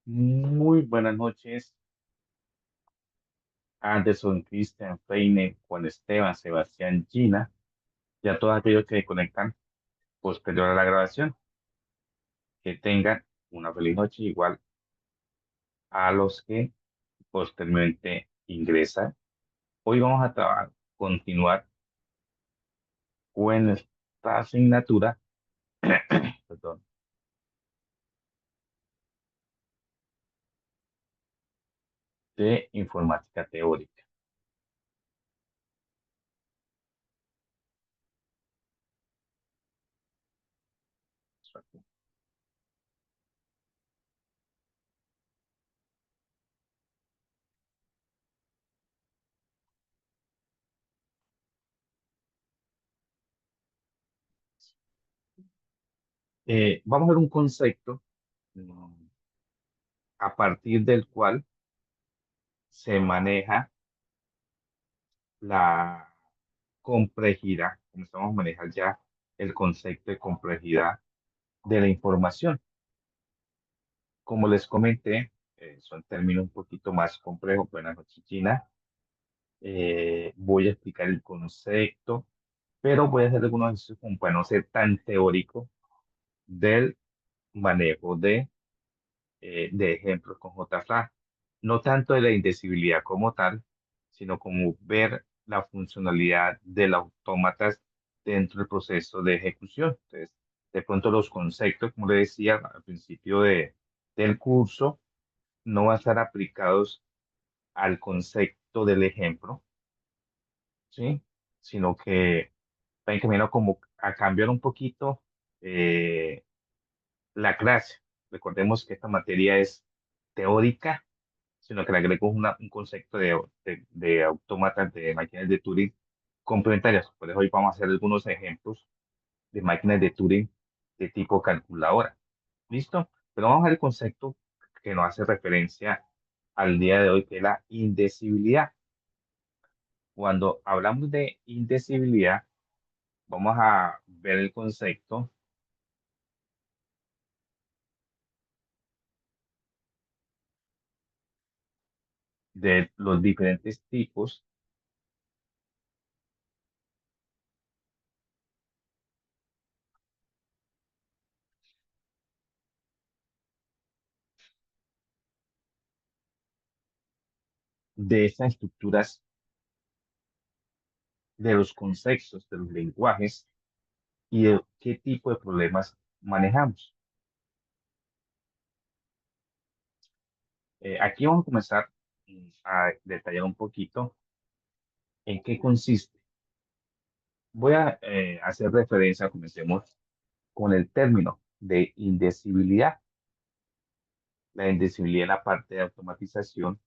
Muy buenas noches, Anderson, Cristian, Feine, Juan Esteban, Sebastián, Gina y a todos aquellos que conectan posterior a la grabación. Que tengan una feliz noche, igual a los que posteriormente ingresan. Hoy vamos a continuar con esta asignatura, perdón, de informática teórica. Vamos a ver un concepto mm, a partir del cual se maneja la complejidad, comenzamos a manejar ya el concepto de complejidad de la información. Como les comenté, son términos un poquito más complejos. Buenas noches, Gina. Voy a explicar el concepto, pero voy a hacer algunos ejercicios como para no ser tan teórico del manejo de ejemplos con JFrag. No tanto de la indecibilidad como tal, sino como ver la funcionalidad del autómatas dentro del proceso de ejecución. Entonces, de pronto los conceptos, como le decía al principio del curso, no van a estar aplicados al concepto del ejemplo, ¿sí? Sino que va encaminado como a cambiar un poquito eh, la clase. Recordemos que esta materia es teórica, sino que le agrego un concepto de autómatas de máquinas de Turing complementarias. Por eso hoy vamos a hacer algunos ejemplos de máquinas de Turing de tipo calculadora. ¿Listo? Pero vamos a ver el concepto que nos hace referencia al día de hoy, que es la indecibilidad. Cuando hablamos de indecibilidad, vamos a ver el concepto de los diferentes tipos de estas estructuras, de los conceptos, de los lenguajes y de qué tipo de problemas manejamos. Aquí vamos a comenzar a detallar un poquito en qué consiste. Voy a hacer referencia, comencemos con el término de indecibilidad. La indecibilidad en la parte de automatización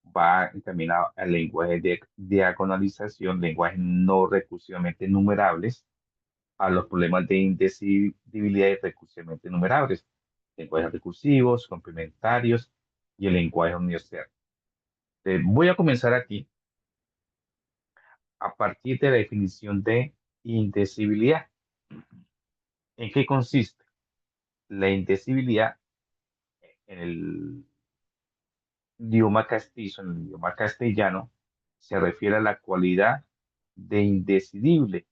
va encaminado al lenguaje de diagonalización, lenguajes no recursivamente numerables, a los problemas de indecidibilidad y recursivamente numerables, lenguajes recursivos, complementarios y el lenguaje universal. Voy a comenzar aquí a partir de la definición de indecibilidad. ¿En qué consiste? La indecibilidad en el idioma castizo, en el idioma castellano, se refiere a la cualidad de indecidible.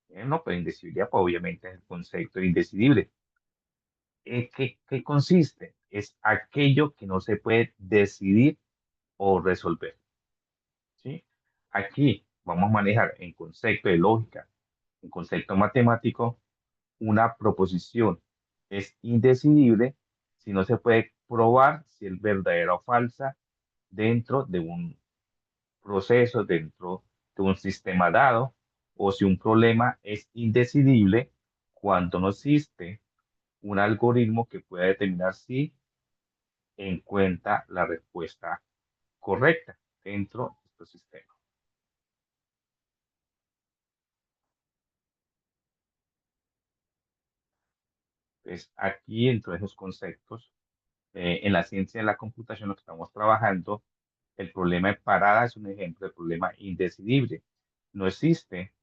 No, pero indecibilidad, pues, obviamente, es el concepto de indecidible. ¿Qué consiste? Es aquello que no se puede decidir o resolver. ¿Sí? Aquí vamos a manejar en concepto de lógica, en concepto matemático, una proposición es indecidible si no se puede probar si es verdadera o falsa dentro de un proceso, dentro de un sistema dado, o si un problema es indecidible cuando no existe un algoritmo que pueda determinar si encuentra la respuesta correcta dentro de estos sistemas. Entonces, aquí dentro de esos conceptos, en la ciencia de la computación, lo que estamos trabajando, el problema de parada es un ejemplo de problema indecidible. No existe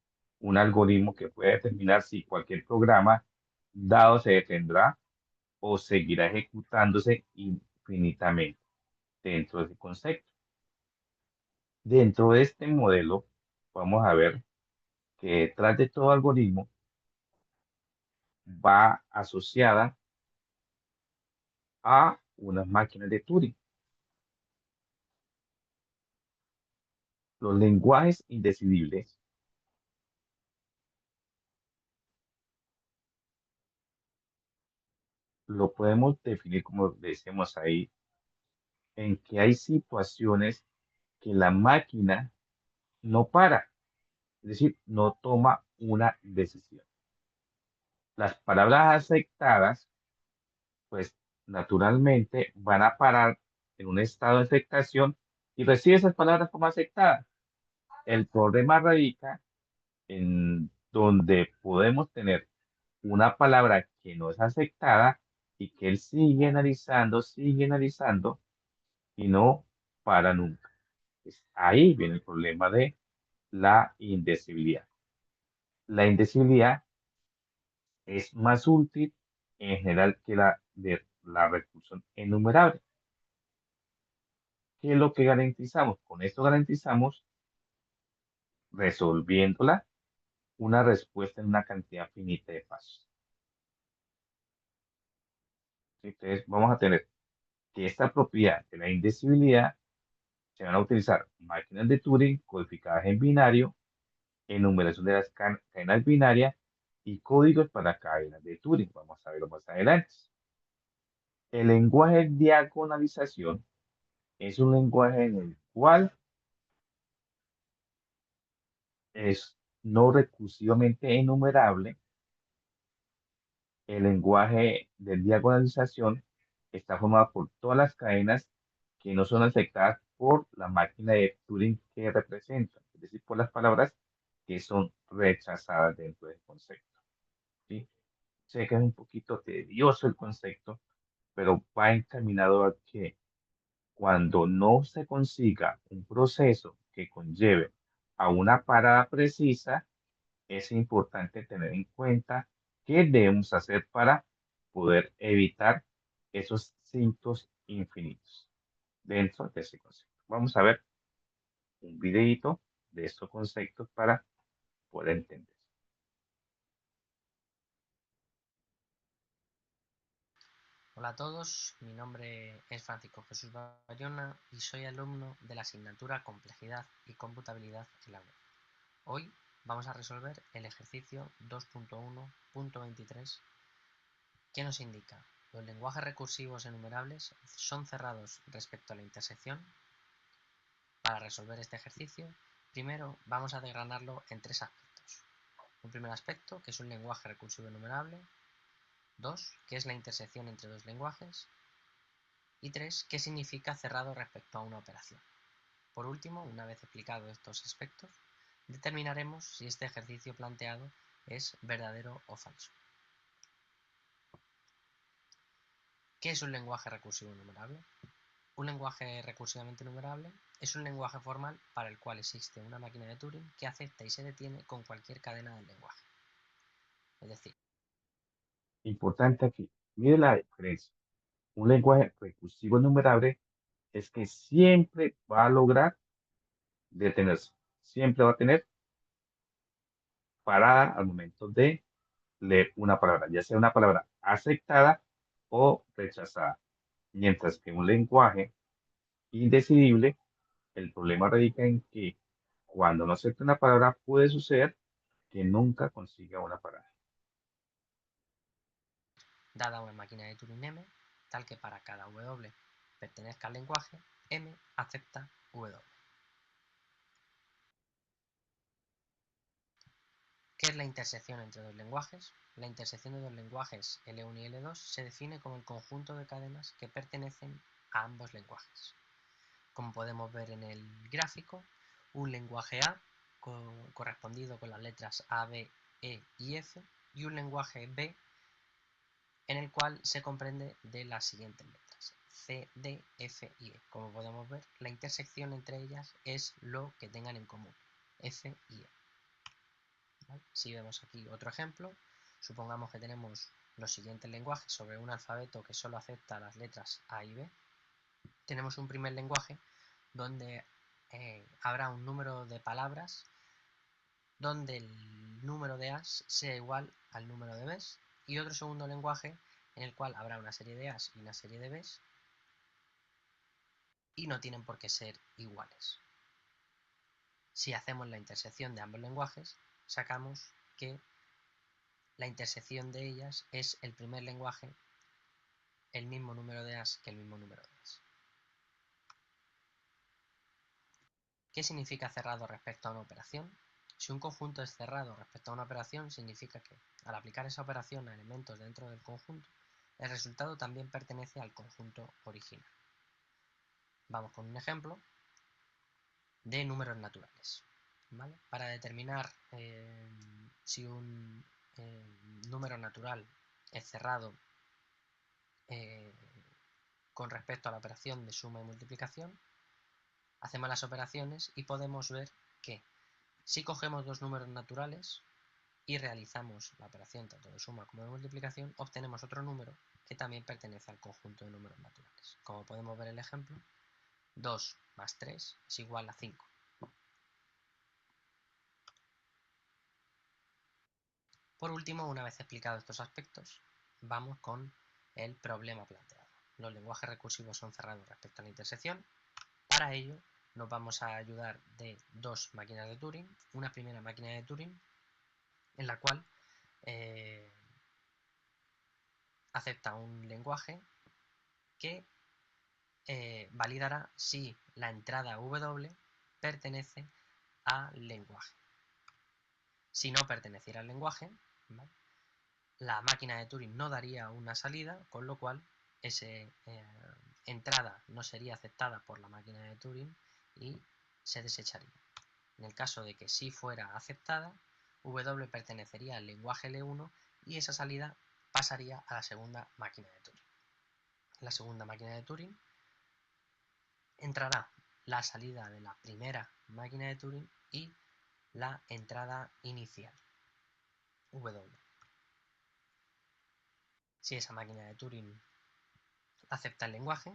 un algoritmo que pueda determinar si cualquier programa dado se detendrá o seguirá ejecutándose infinitamente dentro de ese concepto. Dentro de este modelo, vamos a ver que detrás de todo algoritmo va asociada a unas máquinas de Turing. Los lenguajes indecidibles lo podemos definir como decimos ahí, en que hay situaciones que la máquina no para, es decir, no toma una decisión. Las palabras aceptadas, pues naturalmente van a parar en un estado de aceptación y recibe esas palabras como aceptadas. El problema radica en donde podemos tener una palabra que no es aceptada y que él sigue analizando y no para nunca. Ahí viene el problema de la indecibilidad. La indecibilidad es más útil en general que la de la recursión enumerable. ¿Qué es lo que garantizamos? Con esto garantizamos resolviéndola una respuesta en una cantidad finita de pasos. Entonces vamos a tener que esta propiedad de la indecibilidad se van a utilizar máquinas de Turing codificadas en binario, enumeración de las cadenas binarias y códigos para cadenas de Turing. Vamos a verlo más adelante. El lenguaje de diagonalización es un lenguaje en el cual es no recursivamente enumerable. El lenguaje de diagonalización está formado por todas las cadenas que no son afectadas por la máquina de Turing que representa, es decir, por las palabras que son rechazadas dentro del concepto. ¿Sí? Sé que es un poquito tedioso el concepto, pero va encaminado a que cuando no se consiga un proceso que conlleve a una parada precisa, es importante tener en cuenta qué debemos hacer para poder evitar esos cintos infinitos dentro de ese concepto. Vamos a ver un videito de estos conceptos para poder entender. Hola a todos, mi nombre es Francisco Jesús Bayona y soy alumno de la asignatura Complejidad y Computabilidad en la web. Hoy vamos a resolver el ejercicio 2.1.23 que nos indica: los lenguajes recursivos enumerables son cerrados respecto a la intersección. Para resolver este ejercicio, primero vamos a desgranarlo en tres aspectos. Un primer aspecto, que es un lenguaje recursivo enumerable; dos, que es la intersección entre dos lenguajes; y 3, qué significa cerrado respecto a una operación. Por último, una vez explicado estos aspectos, determinaremos si este ejercicio planteado es verdadero o falso. ¿Qué es un lenguaje recursivo enumerable? Un lenguaje recursivamente enumerable es un lenguaje formal para el cual existe una máquina de Turing que acepta y se detiene con cualquier cadena del lenguaje. Es decir, Importante aquí, mire la diferencia. Un lenguaje recursivo enumerable es que siempre va a lograr detenerse, siempre va a tener parada al momento de leer una palabra, ya sea una palabra aceptada o rechazada. Mientras que un lenguaje indecidible, el problema radica en que cuando no acepta una palabra puede suceder que nunca consiga una palabra. dada una máquina de Turing M, tal que para cada W pertenezca al lenguaje, M acepta W. ¿Qué es la intersección entre dos lenguajes? La intersección de dos lenguajes L1 y L2 se define como el conjunto de cadenas que pertenecen a ambos lenguajes. Como podemos ver en el gráfico, un lenguaje A correspondido con las letras A, B, E y F, y un lenguaje B en el cual se comprende de las siguientes letras: C, D, F y E. Como podemos ver, la intersección entre ellas es lo que tengan en común, F y E. ¿Vale? Si vemos aquí otro ejemplo, supongamos que tenemos los siguientes lenguajes sobre un alfabeto que solo acepta las letras A y B, tenemos un primer lenguaje donde habrá un número de palabras donde el número de A's sea igual al número de B's, y otro segundo lenguaje en el cual habrá una serie de A's y una serie de B's y no tienen por qué ser iguales. Si hacemos la intersección de ambos lenguajes, sacamos que la intersección de ellas es el primer lenguaje el mismo número de A's que el mismo número de B's. ¿Qué significa cerrado respecto a una operación? Si un conjunto es cerrado respecto a una operación, significa que, al aplicar esa operación a elementos dentro del conjunto, el resultado también pertenece al conjunto original. Vamos con un ejemplo de números naturales. ¿Vale? Para determinar si un número natural es cerrado con respecto a la operación de suma y multiplicación, hacemos las operaciones y podemos ver que si cogemos dos números naturales y realizamos la operación tanto de suma como de multiplicación, obtenemos otro número que también pertenece al conjunto de números naturales. Como podemos ver en el ejemplo, 2 más 3 es igual a 5. Por último, una vez explicados estos aspectos, vamos con el problema planteado. Los lenguajes recursivos son cerrados respecto a la intersección. Para ello, nos vamos a ayudar de dos máquinas de Turing. Una primera máquina de Turing en la cual acepta un lenguaje que validará si la entrada W pertenece al lenguaje. Si no perteneciera al lenguaje, ¿vale?, la máquina de Turing no daría una salida, con lo cual esa entrada no sería aceptada por la máquina de Turing y se desecharía. En el caso de que sí fuera aceptada, W pertenecería al lenguaje L1 y esa salida pasaría a la segunda máquina de Turing. En la segunda máquina de Turing entrará la salida de la primera máquina de Turing y la entrada inicial, W. Si esa máquina de Turing acepta el lenguaje,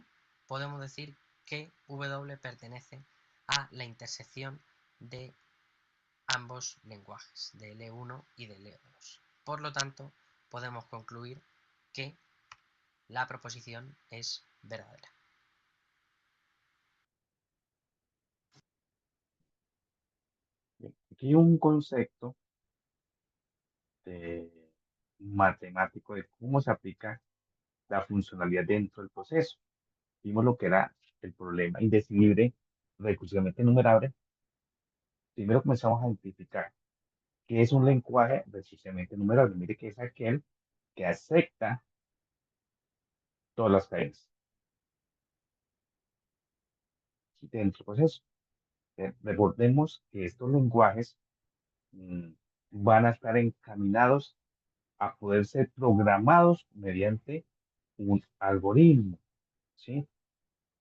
podemos decir que W pertenece a la intersección de ambos lenguajes, de L1 y de L2. Por lo tanto, podemos concluir que la proposición es verdadera. Bien, aquí hay un concepto de matemático de cómo se aplica la funcionalidad dentro del proceso. Vimos lo que era el problema indefinible recursivamente enumerable. Primero comenzamos a identificar qué es un lenguaje recursivamente enumerable. Mire que es aquel que acepta todas las cadenas dentro del proceso. Recordemos que estos lenguajes mm, van a estar encaminados a poder ser programados mediante un algoritmo, ¿sí?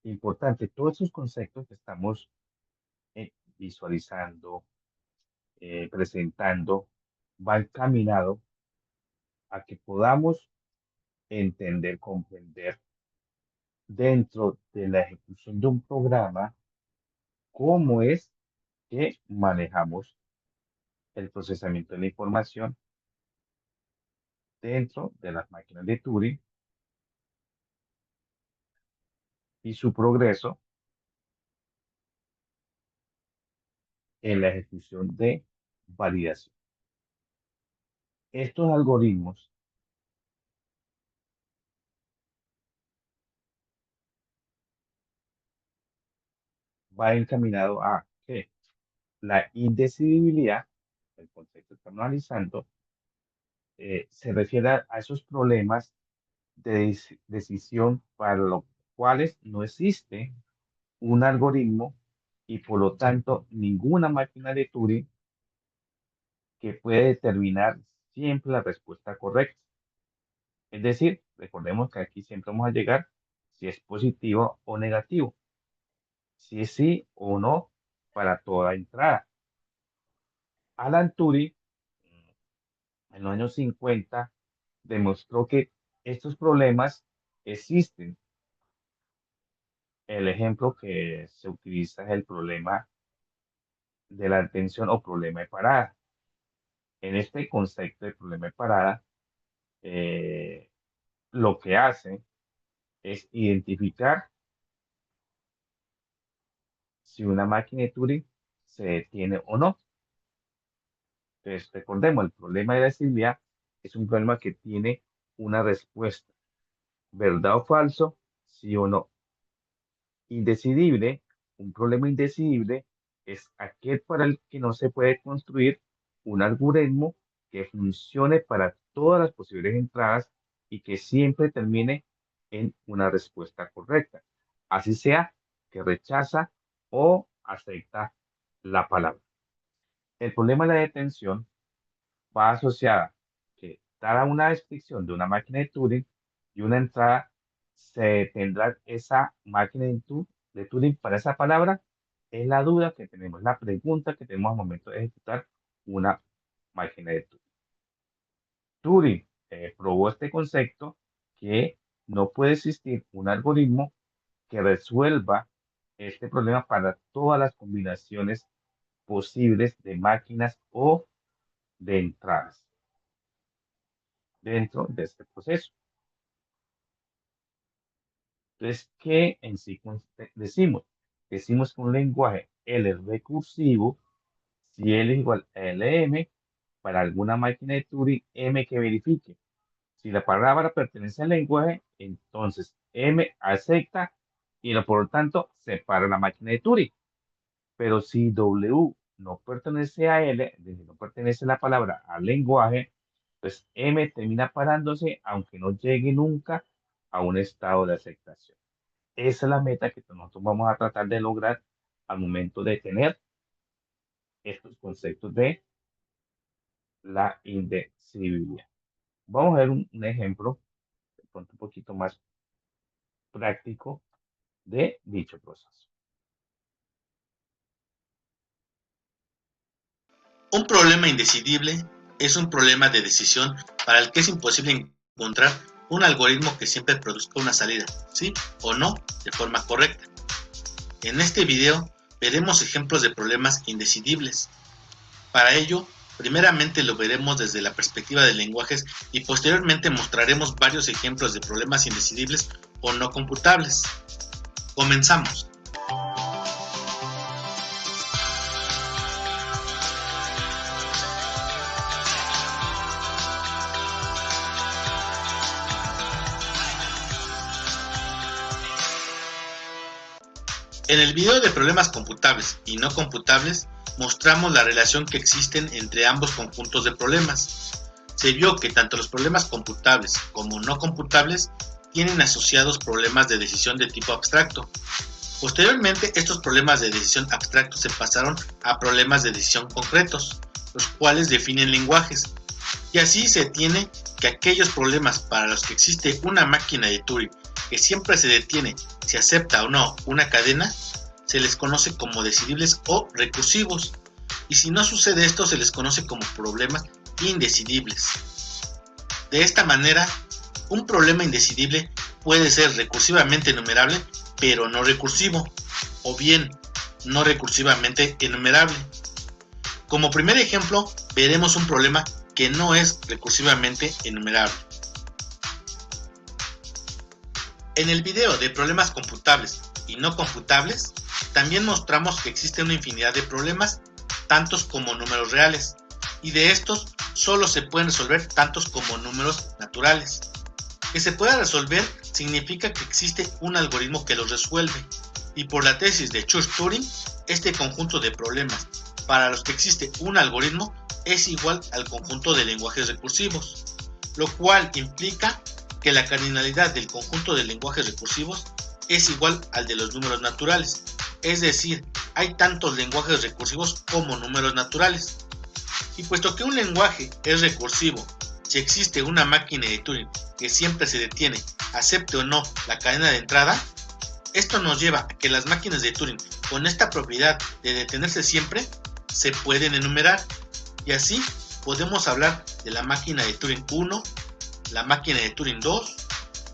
Importante, todos esos conceptos que estamos visualizando, presentando, va encaminado a que podamos entender, comprender dentro de la ejecución de un programa cómo es que manejamos el procesamiento de la información dentro de las máquinas de Turing y su progreso en la ejecución de validación. Estos algoritmos van encaminados a que la indecidibilidad, el concepto que estamos analizando, se refiere a esos problemas de decisión para los cuales no existe un algoritmo y por lo tanto ninguna máquina de Turing que puede determinar siempre la respuesta correcta. Es decir, recordemos que aquí siempre vamos a llegar si es positivo o negativo, si es sí o no para toda entrada. Alan Turing, en los años 50, demostró que estos problemas existen. El ejemplo que se utiliza es el problema de la atención o problema de parada. En este concepto de problema de parada, eh, lo que hace es identificar si una máquina de Turing se detiene o no. Entonces, recordemos, el problema de la accesibilidad es un problema que tiene una respuesta, verdad o falso, sí o no. Indecidible, un problema indecidible es aquel para el que no se puede construir un algoritmo que funcione para todas las posibles entradas y que siempre termine en una respuesta correcta. Así sea que rechaza o acepta la palabra. El problema de la detención va asociada que dada una descripción de una máquina de Turing y una entrada, se tendrá esa máquina de Turing para esa palabra. Es la duda que tenemos, la pregunta que tenemos al momento de ejecutar una máquina de Turing. Turing probó este concepto que no puede existir un algoritmo que resuelva este problema para todas las combinaciones posibles de máquinas o de entradas dentro de este proceso. Entonces, ¿qué en sí decimos? Decimos que un lenguaje L recursivo, si L es igual a LM, para alguna máquina de Turing, M que verifique. Si la palabra pertenece al lenguaje, entonces M acepta y por lo tanto separa la máquina de Turing. Pero si W no pertenece a L, es decir, no pertenece la palabra al lenguaje, pues M termina parándose aunque no llegue nunca a un estado de aceptación. Esa es la meta que nosotros vamos a tratar de lograr al momento de tener estos conceptos de la indecibilidad. Vamos a ver un ejemplo, de pronto un poquito más práctico de dicho proceso. Un problema indecidible es un problema de decisión para el que es imposible encontrar un algoritmo que siempre produzca una salida, sí o no, de forma correcta. En este video veremos ejemplos de problemas indecidibles. Para ello, primeramente lo veremos desde la perspectiva de lenguajes y posteriormente mostraremos varios ejemplos de problemas indecidibles o no computables. Comenzamos. En el video de problemas computables y no computables mostramos la relación que existen entre ambos conjuntos de problemas. Se vio que tanto los problemas computables como no computables tienen asociados problemas de decisión de tipo abstracto. Posteriormente, estos problemas de decisión abstracto se pasaron a problemas de decisión concretos, los cuales definen lenguajes. Y así se tiene que aquellos problemas para los que existe una máquina de Turing que siempre se detiene si acepta o no una cadena, se les conoce como decidibles o recursivos, y si no sucede esto se les conoce como problemas indecidibles. De esta manera, un problema indecidible puede ser recursivamente enumerable pero no recursivo, o bien no recursivamente enumerable. Como primer ejemplo, veremos un problema que no es recursivamente enumerable. En el video de problemas computables y no computables, también mostramos que existe una infinidad de problemas, tantos como números reales, y de estos solo se pueden resolver tantos como números naturales. Que se pueda resolver significa que existe un algoritmo que los resuelve, y por la tesis de Church-Turing, este conjunto de problemas para los que existe un algoritmo es igual al conjunto de lenguajes recursivos, lo cual implica que la cardinalidad del conjunto de lenguajes recursivos es igual al de los números naturales, es decir, hay tantos lenguajes recursivos como números naturales. Y puesto que un lenguaje es recursivo, si existe una máquina de Turing que siempre se detiene, acepte o no la cadena de entrada, esto nos lleva a que las máquinas de Turing con esta propiedad de detenerse siempre se pueden enumerar, y así podemos hablar de la máquina de Turing 1, la máquina de Turing 2,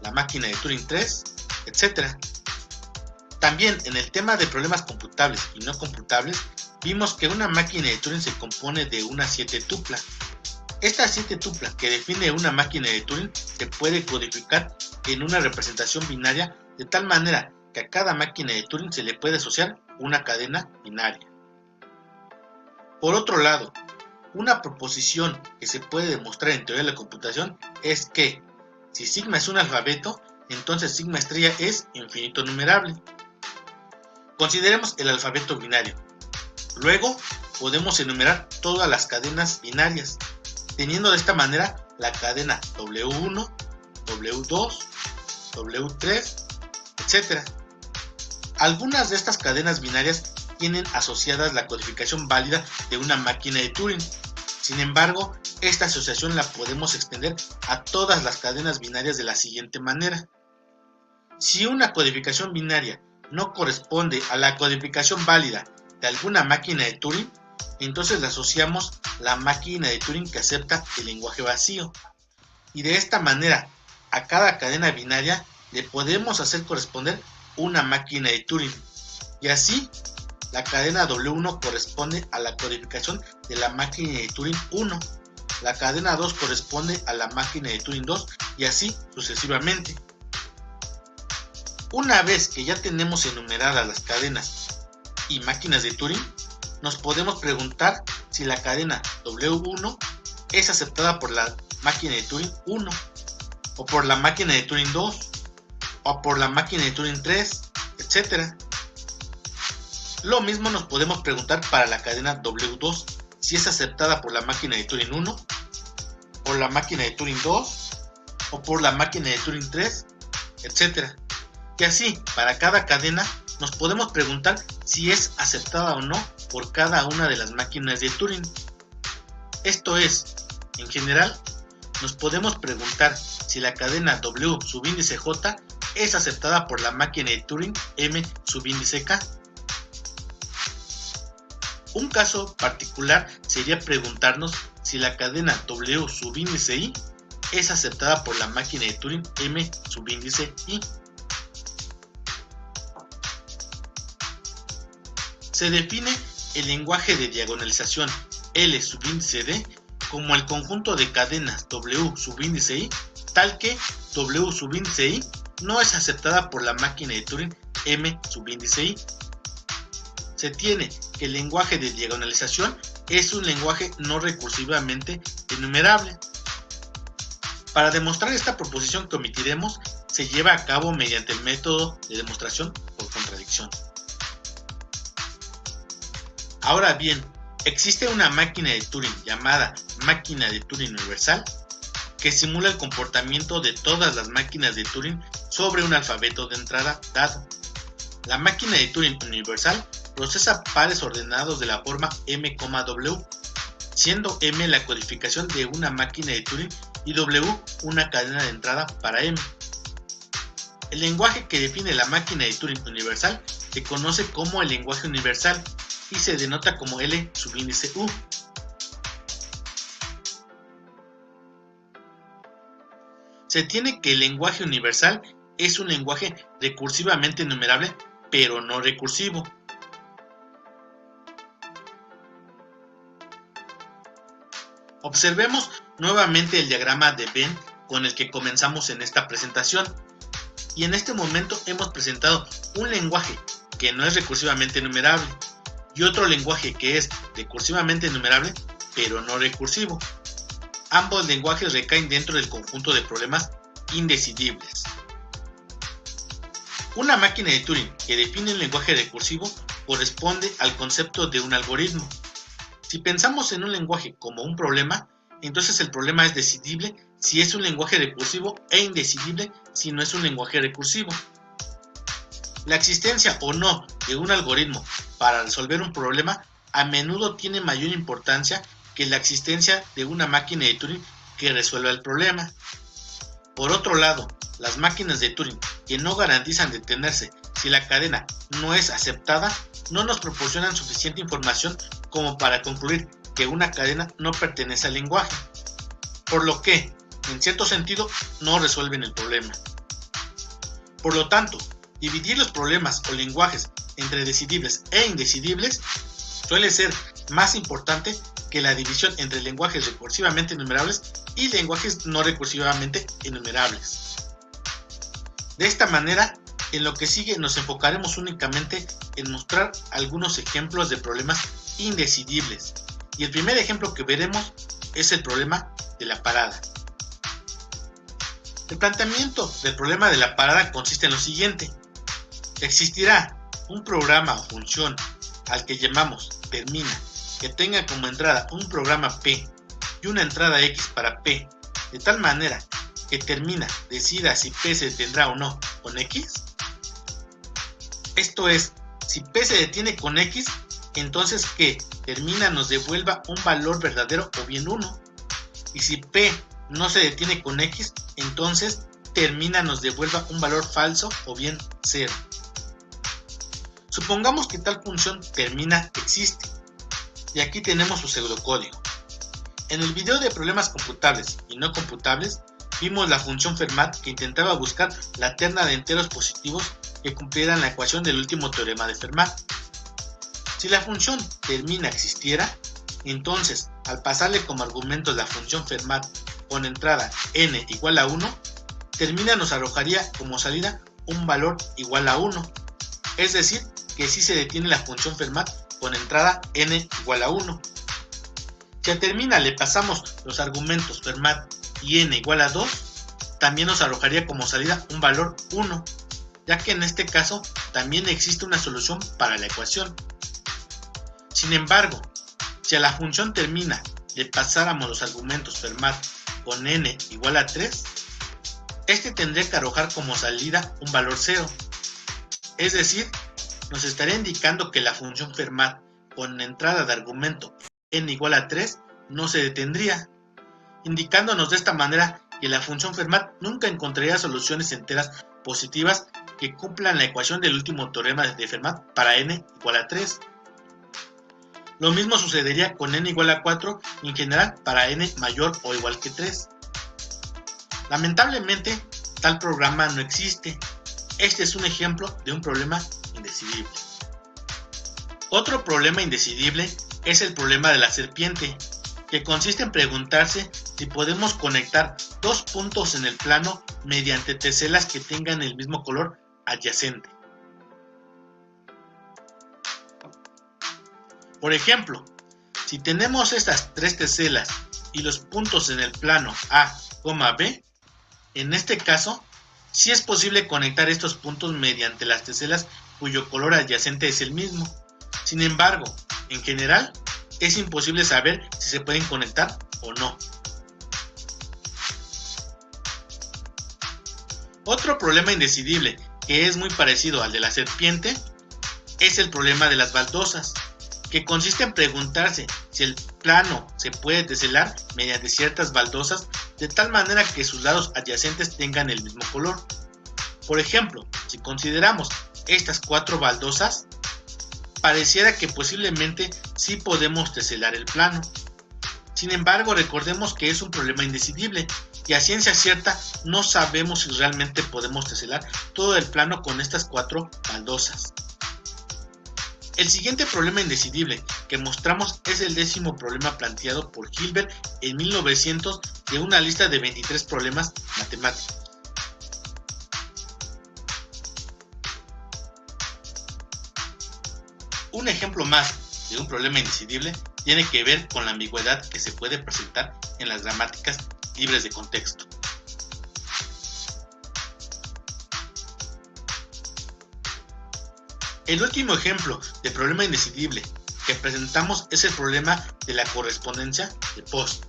la máquina de Turing 3, etc. También en el tema de problemas computables y no computables, vimos que una máquina de Turing se compone de una 7 tupla. Esta 7 tupla que define una máquina de Turing se puede codificar en una representación binaria de tal manera que a cada máquina de Turing se le puede asociar una cadena binaria. Por otro lado, una proposición que se puede demostrar en teoría de la computación es que si sigma es un alfabeto, entonces sigma estrella es infinito numerable. Consideremos el alfabeto binario. Luego podemos enumerar todas las cadenas binarias, teniendo de esta manera la cadena W1, W2, W3, etc. Algunas de estas cadenas binarias tienen asociadas la codificación válida de una máquina de Turing. Sin embargo, esta asociación la podemos extender a todas las cadenas binarias de la siguiente manera. Si una codificación binaria no corresponde a la codificación válida de alguna máquina de Turing, entonces le asociamos la máquina de Turing que acepta el lenguaje vacío. Y de esta manera, a cada cadena binaria le podemos hacer corresponder una máquina de Turing. Y así, la cadena W1 corresponde a la codificación de la máquina de Turing 1. La cadena 2 corresponde a la máquina de Turing 2 y así sucesivamente. Una vez que ya tenemos enumeradas las cadenas y máquinas de Turing, nos podemos preguntar si la cadena W1 es aceptada por la máquina de Turing 1, o por la máquina de Turing 2, o por la máquina de Turing 3, etc. Lo mismo nos podemos preguntar para la cadena W2, si es aceptada por la máquina de Turing 1, por la máquina de Turing 2, o por la máquina de Turing 3, etc. Y así, para cada cadena, nos podemos preguntar si es aceptada o no por cada una de las máquinas de Turing. Esto es, en general, nos podemos preguntar si la cadena W subíndice J es aceptada por la máquina de Turing M subíndice K. Un caso particular sería preguntarnos si la cadena W subíndice I es aceptada por la máquina de Turing M subíndice I. Se define el lenguaje de diagonalización L subíndice D como el conjunto de cadenas W subíndice I, tal que W subíndice I no es aceptada por la máquina de Turing M subíndice I. Se tiene que el lenguaje de diagonalización es un lenguaje no recursivamente enumerable. Para demostrar esta proposición que omitiremos, se lleva a cabo mediante el método de demostración por contradicción. Ahora bien, existe una máquina de Turing llamada máquina de Turing universal que simula el comportamiento de todas las máquinas de Turing sobre un alfabeto de entrada dado. La máquina de Turing universal procesa pares ordenados de la forma M,W, siendo M la codificación de una máquina de Turing y W una cadena de entrada para M. El lenguaje que define la máquina de Turing universal se conoce como el lenguaje universal y se denota como L subíndice U. Se tiene que el lenguaje universal es un lenguaje recursivamente enumerable, pero no recursivo. Observemos nuevamente el diagrama de Venn con el que comenzamos en esta presentación. Y en este momento hemos presentado un lenguaje que no es recursivamente enumerable y otro lenguaje que es recursivamente enumerable, pero no recursivo. Ambos lenguajes recaen dentro del conjunto de problemas indecidibles. Una máquina de Turing que define un lenguaje recursivo corresponde al concepto de un algoritmo. Si pensamos en un lenguaje como un problema, entonces el problema es decidible si es un lenguaje recursivo e indecidible si no es un lenguaje recursivo. La existencia o no de un algoritmo para resolver un problema a menudo tiene mayor importancia que la existencia de una máquina de Turing que resuelva el problema. Por otro lado, las máquinas de Turing que no garantizan detenerse si la cadena no es aceptada no nos proporcionan suficiente información como para concluir que una cadena no pertenece al lenguaje. Por lo que, en cierto sentido, no resuelven el problema. Por lo tanto, dividir los problemas o lenguajes entre decidibles e indecidibles suele ser más importante que la división entre lenguajes recursivamente enumerables y lenguajes no recursivamente enumerables. De esta manera, en lo que sigue nos enfocaremos únicamente en mostrar algunos ejemplos de problemas indecidibles, y el primer ejemplo que veremos es el problema de la parada. El planteamiento del problema de la parada consiste en lo siguiente: existirá un programa o función al que llamamos termina, que tenga como entrada un programa P y una entrada X para P, de tal manera que termina decida si P se detendrá o no con X. Esto es, si P se detiene con X, entonces que termina nos devuelva un valor verdadero o bien 1. Y si P no se detiene con X, entonces termina nos devuelva un valor falso o bien 0. Supongamos que tal función termina existe, y aquí tenemos su pseudocódigo. En el video de problemas computables y no computables, vimos la función Fermat que intentaba buscar la terna de enteros positivos que cumplieran la ecuación del último teorema de Fermat. Si la función termina existiera, entonces, al pasarle como argumento la función Fermat con entrada n igual a 1, termina nos arrojaría como salida un valor igual a 1, es decir, que sí se detiene la función Fermat con entrada n igual a 1. Si a termina le pasamos los argumentos Fermat y n igual a 2, también nos arrojaría como salida un valor 1, ya que en este caso también existe una solución para la ecuación. Sin embargo, si a la función termina le pasáramos los argumentos Fermat con n igual a 3, este tendría que arrojar como salida un valor 0, es decir, nos estaría indicando que la función Fermat con entrada de argumento n igual a 3 no se detendría, indicándonos de esta manera que la función Fermat nunca encontraría soluciones enteras positivas que cumplan la ecuación del último teorema de Fermat para n igual a 3. Lo mismo sucedería con n igual a 4 y en general para n mayor o igual que 3. Lamentablemente, tal programa no existe. Este es un ejemplo de un problema indecidible. Otro problema indecidible es el problema de la serpiente, que consiste en preguntarse si podemos conectar dos puntos en el plano mediante teselas que tengan el mismo color adyacente. Por ejemplo, si tenemos estas tres teselas y los puntos en el plano A, B, en este caso, sí es posible conectar estos puntos mediante las teselas cuyo color adyacente es el mismo. Sin embargo, en general, es imposible saber si se pueden conectar o no. Otro problema indecidible, que es muy parecido al de la serpiente, es el problema de las baldosas, que consiste en preguntarse si el plano se puede teselar mediante ciertas baldosas de tal manera que sus lados adyacentes tengan el mismo color. Por ejemplo, si consideramos estas cuatro baldosas, pareciera que posiblemente sí podemos teselar el plano. Sin embargo, recordemos que es un problema indecidible y a ciencia cierta no sabemos si realmente podemos teselar todo el plano con estas cuatro baldosas. El siguiente problema indecidible que mostramos es el 10º problema planteado por Hilbert en 1900 de una lista de 23 problemas matemáticos. Un ejemplo más de un problema indecidible tiene que ver con la ambigüedad que se puede presentar en las gramáticas libres de contexto. El último ejemplo de problema indecidible que presentamos es el problema de la correspondencia de Post.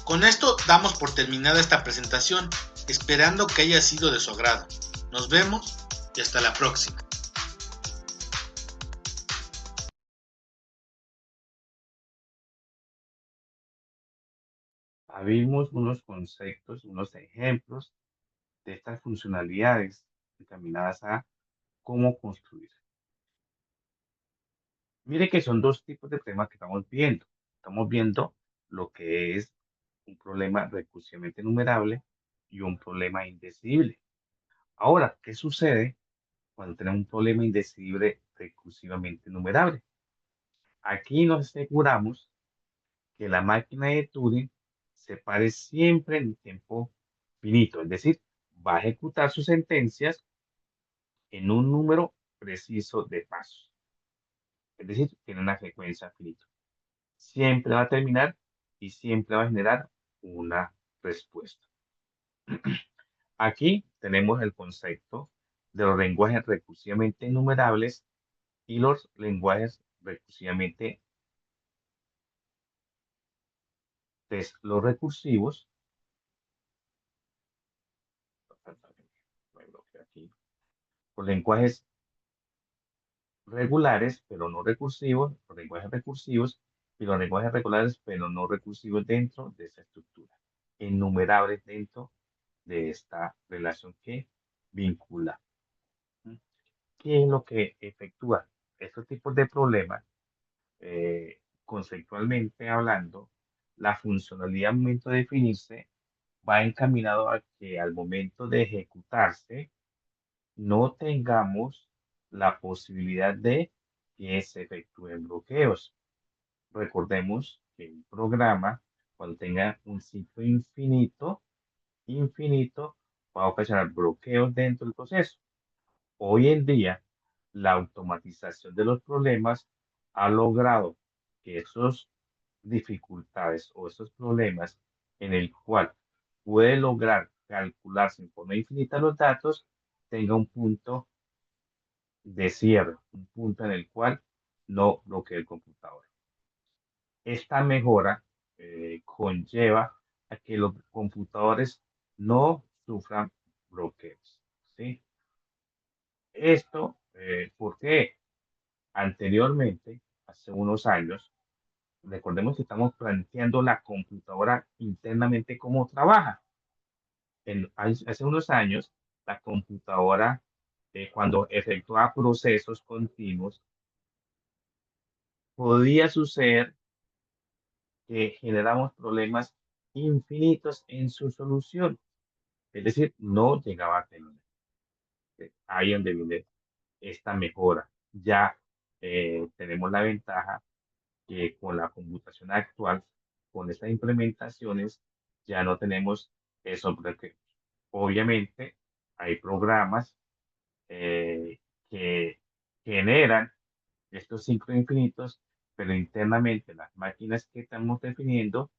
Con esto damos por terminada esta presentación, esperando que haya sido de su agrado. Nos vemos y hasta la próxima. Vimos unos conceptos, unos ejemplos de estas funcionalidades encaminadas a cómo construir. Mire que son dos tipos de problemas que estamos viendo. Estamos viendo lo que es un problema recursivamente enumerable y un problema indecidible. Ahora, ¿qué sucede cuando tenemos un problema indecidible recursivamente enumerable? Aquí nos aseguramos que la máquina de Turing se pare siempre en tiempo finito, es decir, va a ejecutar sus sentencias en un número preciso de pasos, es decir, tiene una frecuencia finita. Siempre va a terminar y siempre va a generar una respuesta. Aquí tenemos el concepto de los lenguajes recursivamente enumerables y los lenguajes recursivamente los recursivos. Los lenguajes regulares, pero no recursivos, los lenguajes recursivos y los lenguajes regulares, pero no recursivos dentro de esa estructura, enumerables dentro de esta relación que vincula. ¿Qué es lo que efectúa estos tipos de problemas? Conceptualmente hablando, la funcionalidad al momento de definirse va encaminado a que al momento de ejecutarse no tengamos la posibilidad de que se efectúen bloqueos. Recordemos que un programa, cuando tenga un ciclo infinito, va a ocasionar bloqueos dentro del proceso. Hoy en día, la automatización de los problemas ha logrado que esas dificultades o esos problemas en el cual puede lograr calcularse en forma infinita los datos, tenga un punto de cierre, un punto en el cual no bloquee el computador. Esta mejora conlleva a que los computadores no sufran bloqueos, ¿sí? Esto, porque anteriormente, hace unos años, recordemos que estamos planteando la computadora internamente cómo trabaja. Hace unos años, la computadora, cuando efectuaba procesos continuos, podía suceder que generamos problemas infinitos en su solución, es decir, no llegaba a terminar. Ahí donde viene esta mejora. Ya tenemos la ventaja que con la computación actual, con estas implementaciones, ya no tenemos eso, porque obviamente hay programas que generan estos ciclos infinitos, pero internamente las máquinas que estamos definiendo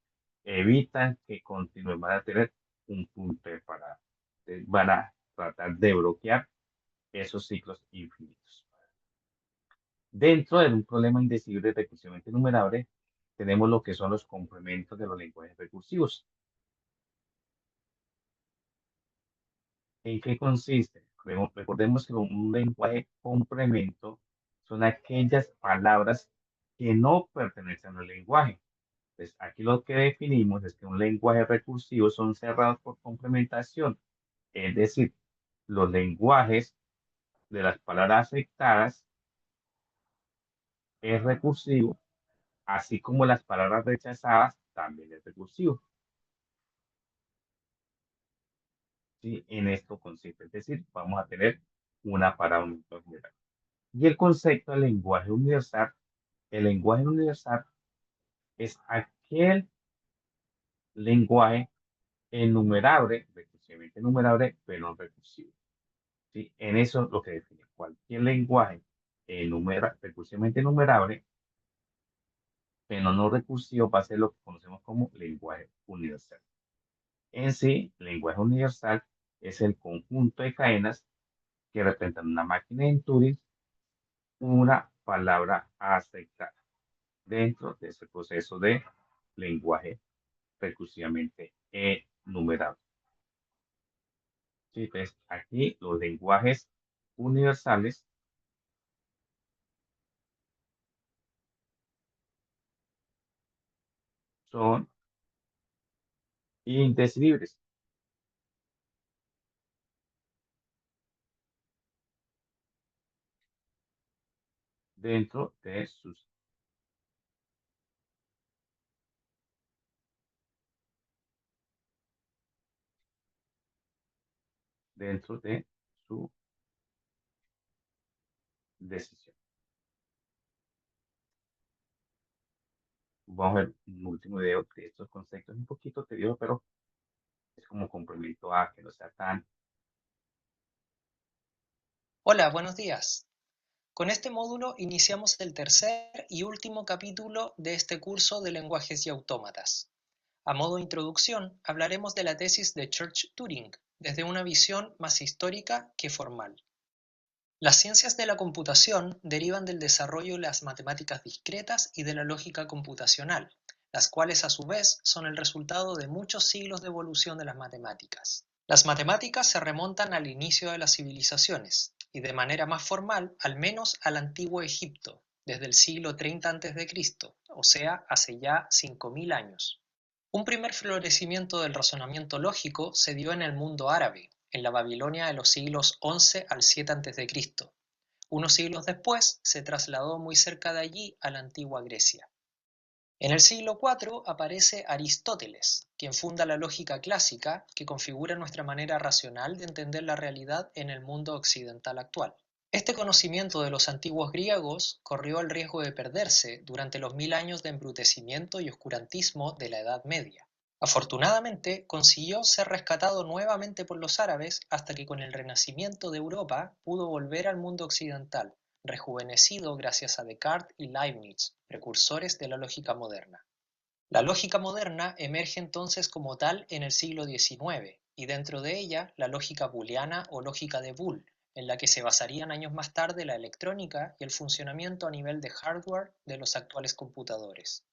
evitan que continúen, van a tener un punto de parada. Entonces, van a tratar de bloquear esos ciclos infinitos. Dentro de un problema indecible recursivamente enumerable, tenemos lo que son los complementos de los lenguajes recursivos. ¿En qué consiste? Recordemos que un lenguaje complemento son aquellas palabras que no pertenecen al lenguaje. Pues aquí lo que definimos es que un lenguaje recursivo son cerrados por complementación, es decir, los lenguajes de las palabras afectadas es recursivo, así como las palabras rechazadas también es recursivo. ¿Sí? En esto consiste, es decir, vamos a tener una parada general. Y el concepto de lenguaje universal, el lenguaje universal es aquel lenguaje enumerable, recursivamente enumerable, pero no recursivo. ¿Sí? En eso es lo que define cualquier lenguaje recursivamente enumerable, pero no recursivo, va a ser lo que conocemos como lenguaje universal. En sí, el lenguaje universal es el conjunto de cadenas que representan una máquina de Turing, una palabra aceptada dentro de ese proceso de lenguaje recursivamente enumerable. ¿Sí? Entonces, aquí los lenguajes universales son indecidibles. dentro de sus dentro de su decisión. Vamos a ver un último video de estos conceptos, un poquito tedioso, pero es como complemento a que no sea tan... Hola, buenos días. Con este módulo iniciamos el tercer y último capítulo de este curso de lenguajes y autómatas. A modo de introducción, hablaremos de la tesis de Church-Turing, desde una visión más histórica que formal. Las ciencias de la computación derivan del desarrollo de las matemáticas discretas y de la lógica computacional, las cuales a su vez son el resultado de muchos siglos de evolución de las matemáticas. Las matemáticas se remontan al inicio de las civilizaciones, y de manera más formal al menos al antiguo Egipto, desde el siglo 30 a.C., o sea, hace ya 5000 años. Un primer florecimiento del razonamiento lógico se dio en el mundo árabe, en la Babilonia de los siglos 11 al 7 a.C. Unos siglos después se trasladó muy cerca de allí a la antigua Grecia. En el siglo IV aparece Aristóteles, quien funda la lógica clásica que configura nuestra manera racional de entender la realidad en el mundo occidental actual. Este conocimiento de los antiguos griegos corrió el riesgo de perderse durante los 1000 años de embrutecimiento y oscurantismo de la Edad Media. Afortunadamente, consiguió ser rescatado nuevamente por los árabes hasta que con el renacimiento de Europa pudo volver al mundo occidental, rejuvenecido gracias a Descartes y Leibniz, precursores de la lógica moderna. La lógica moderna emerge entonces como tal en el siglo XIX, y dentro de ella la lógica booleana o lógica de Boole, en la que se basarían años más tarde la electrónica y el funcionamiento a nivel de hardware de los actuales computadores.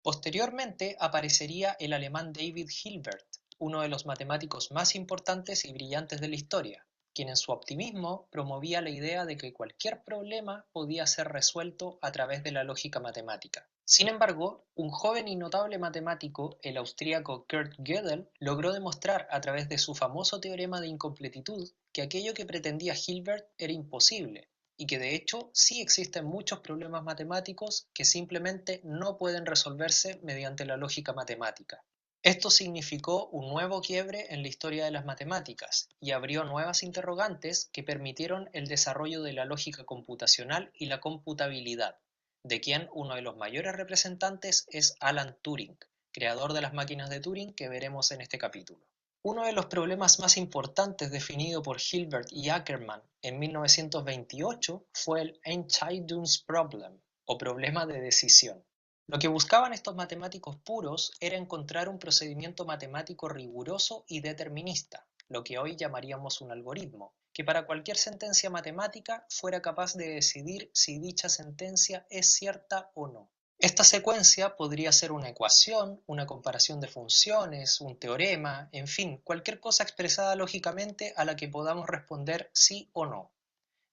Posteriormente aparecería el alemán David Hilbert, uno de los matemáticos más importantes y brillantes de la historia, quien en su optimismo promovía la idea de que cualquier problema podía ser resuelto a través de la lógica matemática. Sin embargo, un joven y notable matemático, el austríaco Kurt Gödel, logró demostrar a través de su famoso teorema de incompletitud que aquello que pretendía Hilbert era imposible, y que de hecho sí existen muchos problemas matemáticos que simplemente no pueden resolverse mediante la lógica matemática. Esto significó un nuevo quiebre en la historia de las matemáticas y abrió nuevas interrogantes que permitieron el desarrollo de la lógica computacional y la computabilidad, de quien uno de los mayores representantes es Alan Turing, creador de las máquinas de Turing que veremos en este capítulo. Uno de los problemas más importantes definido por Hilbert y Ackermann en 1928 fue el Entscheidungsproblem, o problema de decisión. Lo que buscaban estos matemáticos puros era encontrar un procedimiento matemático riguroso y determinista, lo que hoy llamaríamos un algoritmo, que para cualquier sentencia matemática fuera capaz de decidir si dicha sentencia es cierta o no. Esta secuencia podría ser una ecuación, una comparación de funciones, un teorema, en fin, cualquier cosa expresada lógicamente a la que podamos responder sí o no.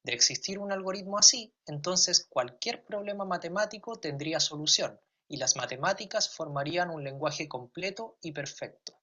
De existir un algoritmo así, entonces cualquier problema matemático tendría solución, y las matemáticas formarían un lenguaje completo y perfecto.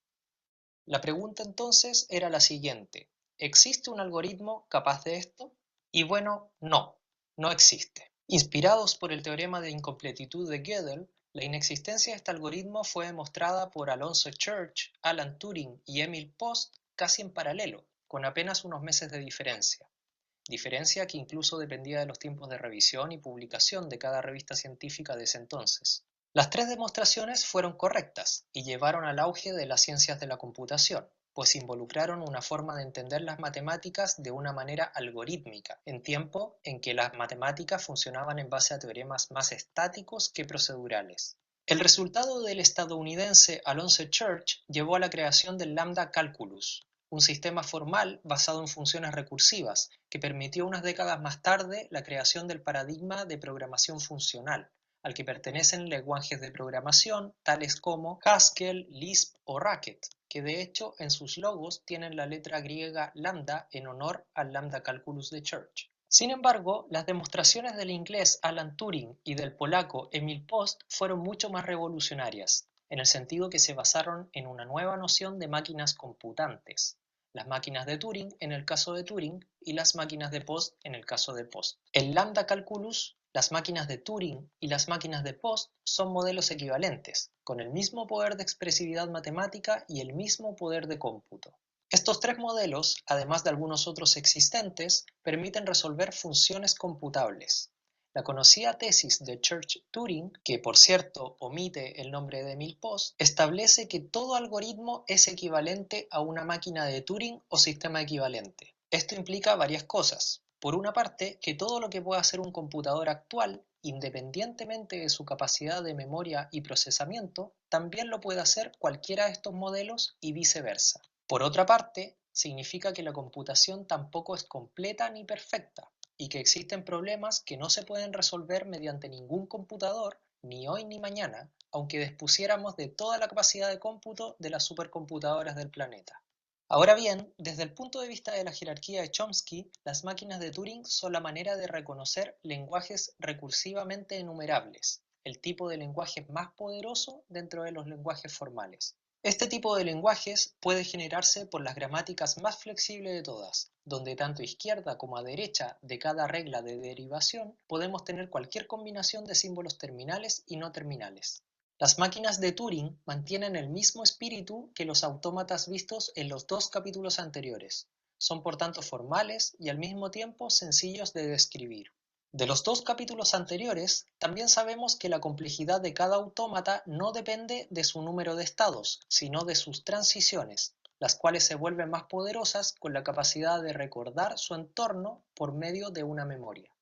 La pregunta entonces era la siguiente: ¿existe un algoritmo capaz de esto? Y bueno, no existe. Inspirados por el teorema de incompletitud de Gödel, la inexistencia de este algoritmo fue demostrada por Alonzo Church, Alan Turing y Emil Post casi en paralelo, con apenas unos meses de diferencia que incluso dependía de los tiempos de revisión y publicación de cada revista científica de ese entonces. Las tres demostraciones fueron correctas y llevaron al auge de las ciencias de la computación, pues involucraron una forma de entender las matemáticas de una manera algorítmica, en tiempo en que las matemáticas funcionaban en base a teoremas más estáticos que procedurales. El resultado del estadounidense Alonzo Church llevó a la creación del Lambda Calculus, un sistema formal basado en funciones recursivas que permitió unas décadas más tarde la creación del paradigma de programación funcional, al que pertenecen lenguajes de programación tales como Haskell, Lisp o Racket, que de hecho en sus logos tienen la letra griega lambda en honor al Lambda Calculus de Church. Sin embargo, las demostraciones del inglés Alan Turing y del polaco Emil Post fueron mucho más revolucionarias, en el sentido que se basaron en una nueva noción de máquinas computantes, las máquinas de Turing en el caso de Turing y las máquinas de Post en el caso de Post. El Lambda Calculus, Las máquinas de Turing y las máquinas de Post son modelos equivalentes, con el mismo poder de expresividad matemática y el mismo poder de cómputo. Estos tres modelos, además de algunos otros existentes, permiten resolver funciones computables. La conocida tesis de Church-Turing, que por cierto omite el nombre de Emil Post, establece que todo algoritmo es equivalente a una máquina de Turing o sistema equivalente. Esto implica varias cosas. Por una parte, que todo lo que pueda hacer un computador actual, independientemente de su capacidad de memoria y procesamiento, también lo puede hacer cualquiera de estos modelos y viceversa. Por otra parte, significa que la computación tampoco es completa ni perfecta, y que existen problemas que no se pueden resolver mediante ningún computador, ni hoy ni mañana, aunque dispusiéramos de toda la capacidad de cómputo de las supercomputadoras del planeta. Ahora bien, desde el punto de vista de la jerarquía de Chomsky, las máquinas de Turing son la manera de reconocer lenguajes recursivamente enumerables, el tipo de lenguaje más poderoso dentro de los lenguajes formales. Este tipo de lenguajes puede generarse por las gramáticas más flexibles de todas, donde tanto a izquierda como a derecha de cada regla de derivación podemos tener cualquier combinación de símbolos terminales y no terminales. Las máquinas de Turing mantienen el mismo espíritu que los autómatas vistos en los dos capítulos anteriores. Son por tanto formales y al mismo tiempo sencillos de describir. De los dos capítulos anteriores, también sabemos que la complejidad de cada autómata no depende de su número de estados, sino de sus transiciones, las cuales se vuelven más poderosas con la capacidad de recordar su entorno por medio de una memoria.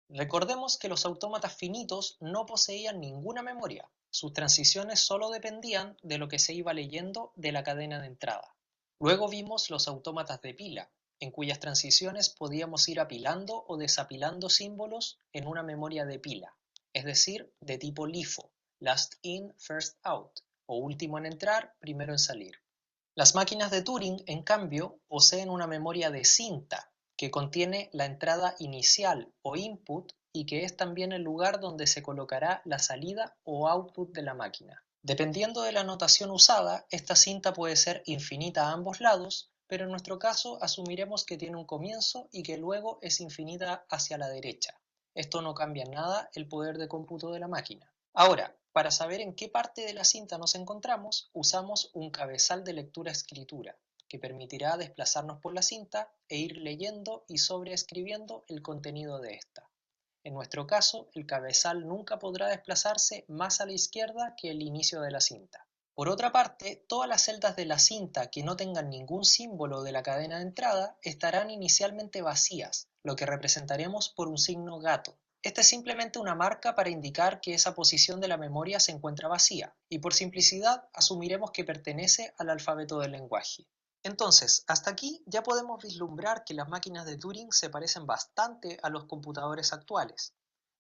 Recordemos que los autómatas finitos no poseían ninguna memoria, sus transiciones solo dependían de lo que se iba leyendo de la cadena de entrada. Luego vimos los autómatas de pila, en cuyas transiciones podíamos ir apilando o desapilando símbolos en una memoria de pila, es decir, de tipo LIFO, last in, first out, o último en entrar, primero en salir. Las máquinas de Turing, en cambio, poseen una memoria de cinta, que contiene la entrada inicial o input y que es también el lugar donde se colocará la salida o output de la máquina. Dependiendo de la notación usada, esta cinta puede ser infinita a ambos lados, pero en nuestro caso asumiremos que tiene un comienzo y que luego es infinita hacia la derecha. Esto no cambia en nada el poder de cómputo de la máquina. Ahora, para saber en qué parte de la cinta nos encontramos, usamos un cabezal de lectura-escritura, que permitirá desplazarnos por la cinta e ir leyendo y sobreescribiendo el contenido de esta. En nuestro caso, el cabezal nunca podrá desplazarse más a la izquierda que el inicio de la cinta. Por otra parte, todas las celdas de la cinta que no tengan ningún símbolo de la cadena de entrada estarán inicialmente vacías, lo que representaremos por un signo gato. Esta es simplemente una marca para indicar que esa posición de la memoria se encuentra vacía, y por simplicidad asumiremos que pertenece al alfabeto del lenguaje. Entonces, hasta aquí ya podemos vislumbrar que las máquinas de Turing se parecen bastante a los computadores actuales.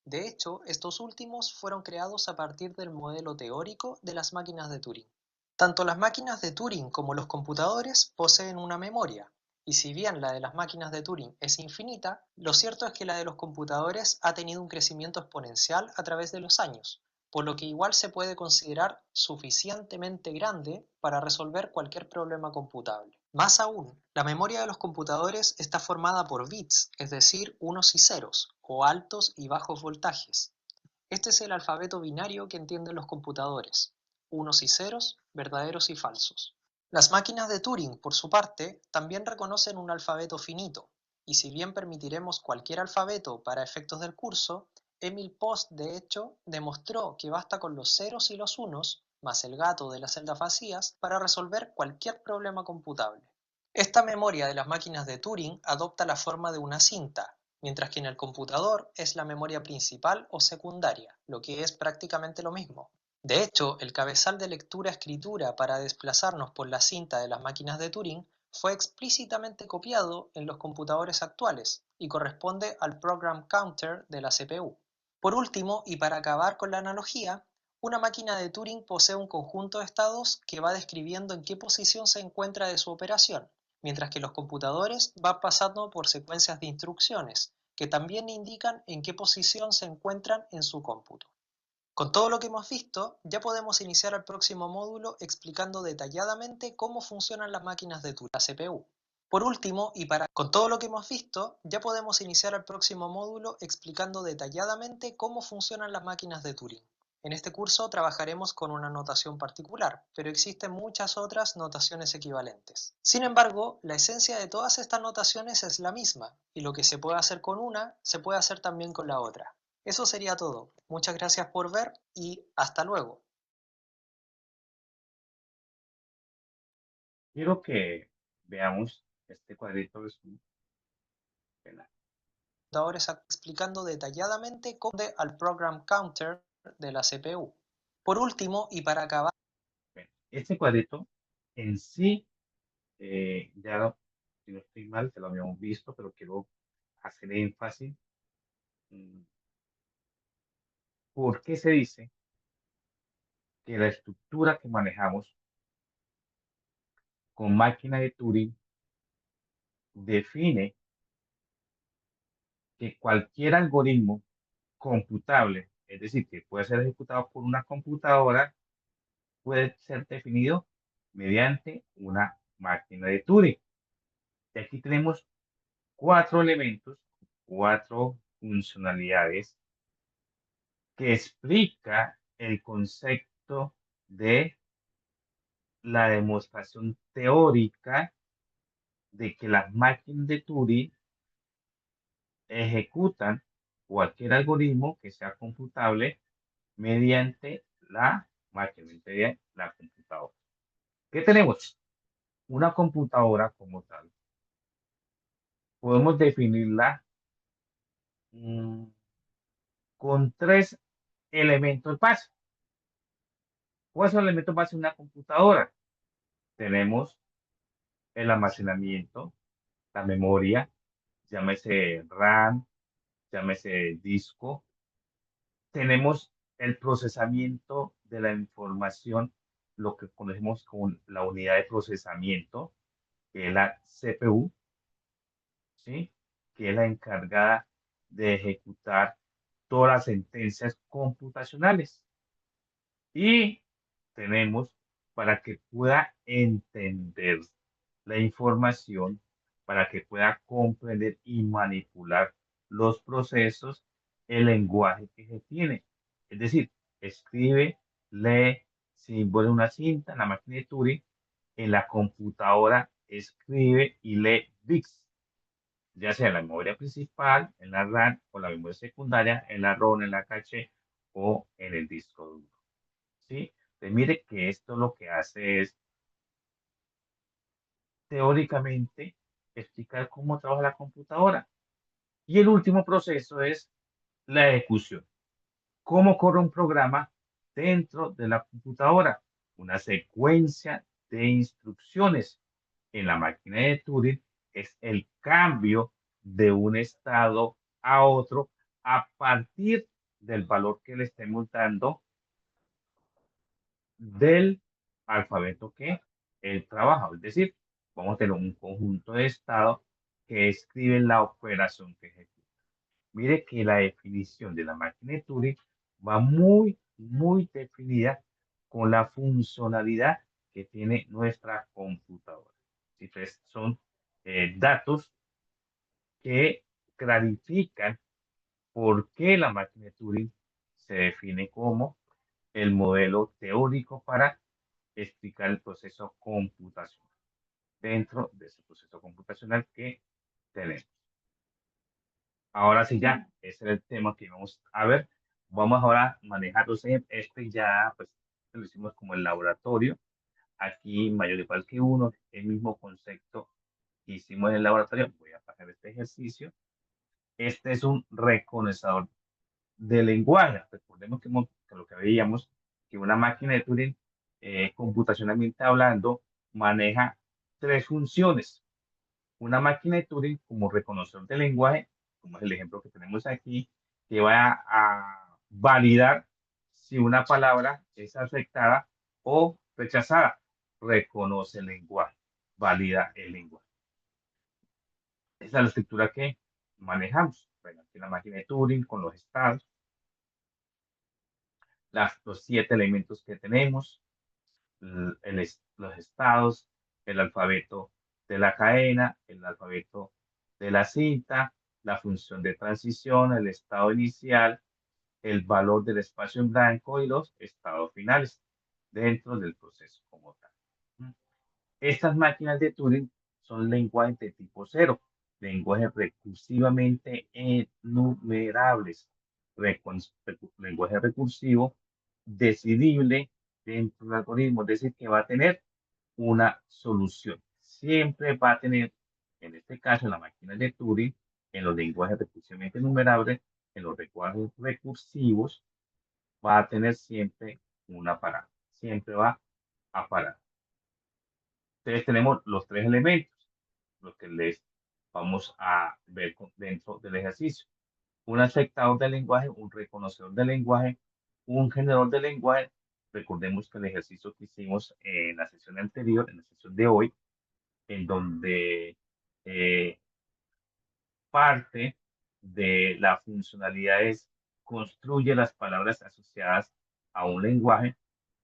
De hecho, estos últimos fueron creados a partir del modelo teórico de las máquinas de Turing. Tanto las máquinas de Turing como los computadores poseen una memoria, y si bien la de las máquinas de Turing es infinita, lo cierto es que la de los computadores ha tenido un crecimiento exponencial a través de los años, por lo que igual se puede considerar suficientemente grande para resolver cualquier problema computable. Más aún, la memoria de los computadores está formada por bits, es decir, unos y ceros, o altos y bajos voltajes. Este es el alfabeto binario que entienden los computadores, unos y ceros, verdaderos y falsos. Las máquinas de Turing, por su parte, también reconocen un alfabeto finito, y si bien permitiremos cualquier alfabeto para efectos del curso, Emil Post, de hecho, demostró que basta con los ceros y los unos, más el gato de las celdas vacías, para resolver cualquier problema computable. Esta memoria de las máquinas de Turing adopta la forma de una cinta, mientras que en el computador es la memoria principal o secundaria, lo que es prácticamente lo mismo. De hecho, el cabezal de lectura-escritura para desplazarnos por la cinta de las máquinas de Turing fue explícitamente copiado en los computadores actuales y corresponde al Program Counter de la CPU. Por último, y para acabar con la analogía, una máquina de Turing posee un conjunto de estados que va describiendo en qué posición se encuentra de su operación, mientras que los computadores van pasando por secuencias de instrucciones, que también indican en qué posición se encuentran en su cómputo. Con todo lo que hemos visto, ya podemos iniciar el próximo módulo explicando detalladamente cómo funcionan las máquinas de Turing, la CPU. Por último, y con todo lo que hemos visto, ya podemos iniciar el próximo módulo explicando detalladamente cómo funcionan las máquinas de Turing. En este curso trabajaremos con una notación particular, pero existen muchas otras notaciones equivalentes. Sin embargo, la esencia de todas estas notaciones es la misma, y lo que se puede hacer con una, se puede hacer también con la otra. Eso sería todo. Muchas gracias por ver y hasta luego. Quiero que veamos este cuadrito. Es un Ahora explicando detalladamente cómo se al program counter de la CPU. Por último, y para acabar, este cuadrito en sí, si no estoy mal, te lo habíamos visto, pero quiero hacer énfasis. mm, ¿Por qué se dice que la estructura que manejamos con máquina de Turing define que cualquier algoritmo computable, es decir, que puede ser ejecutado por una computadora, puede ser definido mediante una máquina de Turing? Y aquí tenemos cuatro elementos, cuatro funcionalidades que explica el concepto de la demostración teórica de que las máquinas de Turing ejecutan cualquier algoritmo que sea computable mediante la máquina, mediante la computadora. ¿Qué tenemos? Una computadora como tal. Podemos definirla mm, con tres elementos básicos. ¿Cuáles son los elementos básicos de una computadora? Tenemos el almacenamiento, la memoria, llámese RAM, llámese disco. Tenemos el procesamiento de la información, lo que conocemos como la unidad de procesamiento, que es la CPU, ¿sí? Que es la encargada de ejecutar todas las sentencias computacionales. Y tenemos para que pueda entender la información, para que pueda comprender y manipular los procesos, el lenguaje que se tiene. Es decir, escribe, lee, si vuelve una cinta en la máquina de Turing, en la computadora escribe y lee bits, ya sea en la memoria principal, en la RAM o la memoria secundaria, en la ROM, en la caché o en el disco duro. ¿Sí? Pues mire que esto lo que hace es teóricamente explicar cómo trabaja la computadora. Y el último proceso es la ejecución. ¿Cómo corre un programa dentro de la computadora? Una secuencia de instrucciones. En la máquina de Turing es el cambio de un estado a otro a partir del valor que le estemos dando del alfabeto que él trabaja. Es decir, vamos a tener un conjunto de estados que escriben la operación que ejecuta. Mire que la definición de la máquina de Turing va muy definida con la funcionalidad que tiene nuestra computadora. Entonces, son datos que clarifican por qué la máquina de Turing se define como el modelo teórico para explicar el proceso computacional dentro de ese proceso computacional que tenemos. Ahora sí, ya, ese era el tema que vamos a ver. Vamos ahora a manejarlos en este ya, pues, lo hicimos como el laboratorio. Aquí, mayor o igual que uno, el mismo concepto que hicimos en el laboratorio. Voy a pasar este ejercicio. Este es un reconocedor de lenguaje. Recordemos que lo que veíamos, que una máquina de Turing, computacionalmente hablando, maneja tres funciones. Una máquina de Turing como reconocedor de lenguaje, como es el ejemplo que tenemos aquí, que va a validar si una palabra es aceptada o rechazada. Reconoce el lenguaje, valida el lenguaje. Esa es la estructura que manejamos. Bueno, aquí la máquina de Turing con los estados, los 7 elementos que tenemos, los estados, el alfabeto de la cadena, el alfabeto de la cinta, la función de transición, el estado inicial, el valor del espacio en blanco y los estados finales dentro del proceso como tal. Estas máquinas de Turing son lenguajes de tipo cero, lenguajes recursivamente enumerables, lenguaje recursivo decidible dentro del algoritmo, es decir, que va a tener una solución. Siempre va a tener, en este caso, en la máquina de Turing, en los lenguajes recursivamente enumerables, en los lenguajes recursivos, va a tener siempre una parada. Siempre va a parar. Entonces tenemos los tres elementos, los que les vamos a ver dentro del ejercicio. Un aceptador del lenguaje, un reconocedor del lenguaje, un generador del lenguaje. Recordemos que el ejercicio que hicimos en la sesión anterior, en la sesión de hoy, en donde eh, parte de la funcionalidad es construye las palabras asociadas a un lenguaje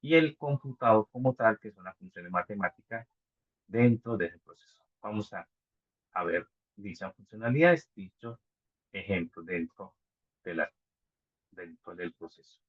y el computador como tal, que son las funciones matemáticas dentro de ese proceso. Vamos a ver dichas funcionalidades, dichos ejemplos de la, dentro del proceso.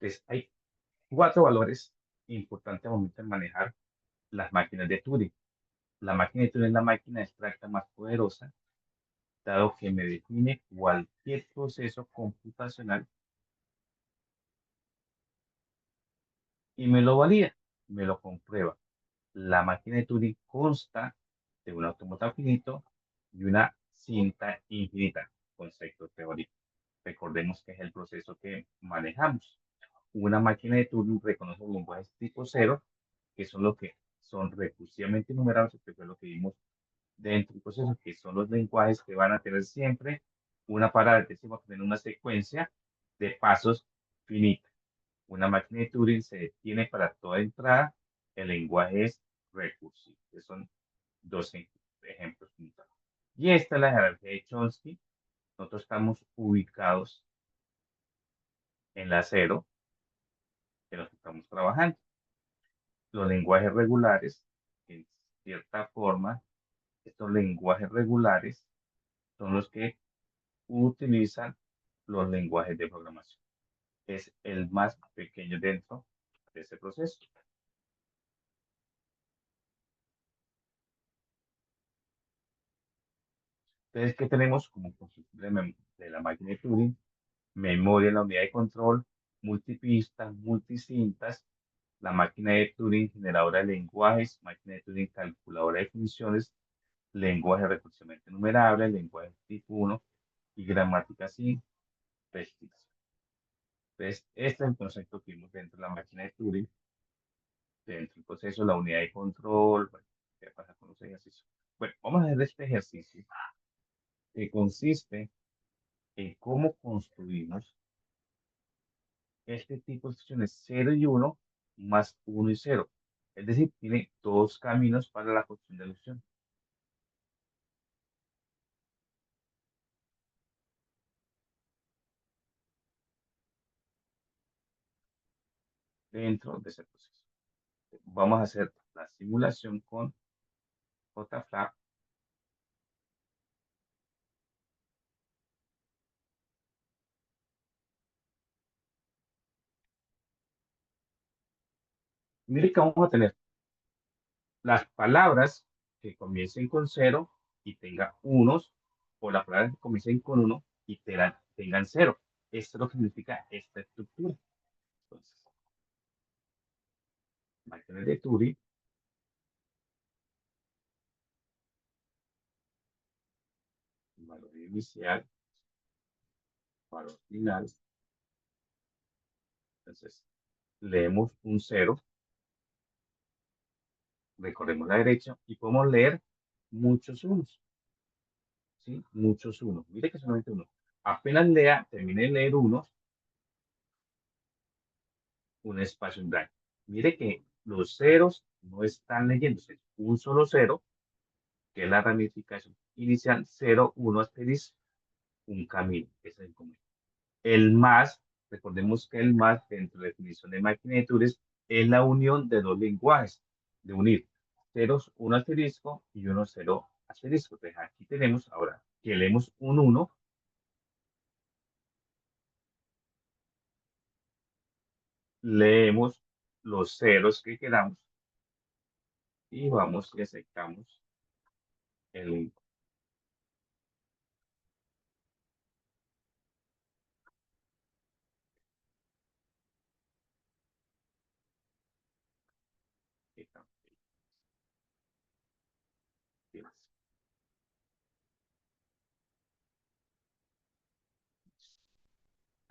Entonces, hay cuatro valores importantes al momento de manejar las máquinas de Turing. La máquina de Turing es la máquina abstracta más poderosa, dado que me define cualquier proceso computacional y me lo valida, me lo comprueba. La máquina de Turing consta de un autómata finito y una cinta infinita, concepto teórico. Recordemos que es el proceso que manejamos. Una máquina de Turing reconoce los lenguajes tipo cero, que son los que son recursivamente numerados, que fue lo que vimos dentro del proceso, que son los lenguajes que van a tener siempre una parada, es decir, va a tener una secuencia de pasos finita. Una máquina de Turing se detiene para toda entrada, el lenguaje es recursivo. Esos son dos ejemplos. Y esta es la jerarquía de Chomsky. Nosotros estamos ubicados en la cero que nos estamos trabajando. Los lenguajes regulares, en cierta forma, estos lenguajes regulares son los que utilizan los lenguajes de programación. Es el más pequeño dentro de ese proceso. Entonces, ¿qué tenemos como concepto de la máquina de Turing? Memoria en la unidad de control, multipistas, multicintas, la máquina de Turing generadora de lenguajes, máquina de Turing calculadora de funciones, lenguaje recursivamente numerable, lenguaje tipo 1 y gramática sin restricción. Entonces, este es el concepto que vimos dentro de la máquina de Turing, dentro del proceso, la unidad de control. Bueno, ¿qué pasa con los ejercicios? Bueno, vamos a hacer este ejercicio que consiste en cómo construimos este tipo de instrucciones 0 y 1 más 1 y 0. Es decir, tiene dos caminos para la construcción de la opción dentro de ese proceso. Vamos a hacer la simulación con JFrog. Mire que vamos a tener las palabras que comiencen con 0 y tengan unos, o las palabras que comiencen con 1 y tengan 0. Esto es lo que significa esta estructura. Entonces, máquina de Turing, valor inicial, valor final. Entonces, leemos un 0, recorremos la derecha y podemos leer muchos unos, ¿sí? Muchos unos. Mire que solamente uno. Apenas termine de leer uno, un espacio en blanco. Mire que los ceros no están leyéndose. Un solo cero, que es la ramificación inicial, 0, 1 asterisco, un camino. Ese es el comienzo. El más, recordemos que el más, dentro de la definición de máquina de Turing, es la unión de dos lenguajes, de unir ceros, un asterisco y uno cero asterisco. Entonces aquí tenemos ahora que leemos un 1, leemos los ceros que queramos y vamos y aceptamos el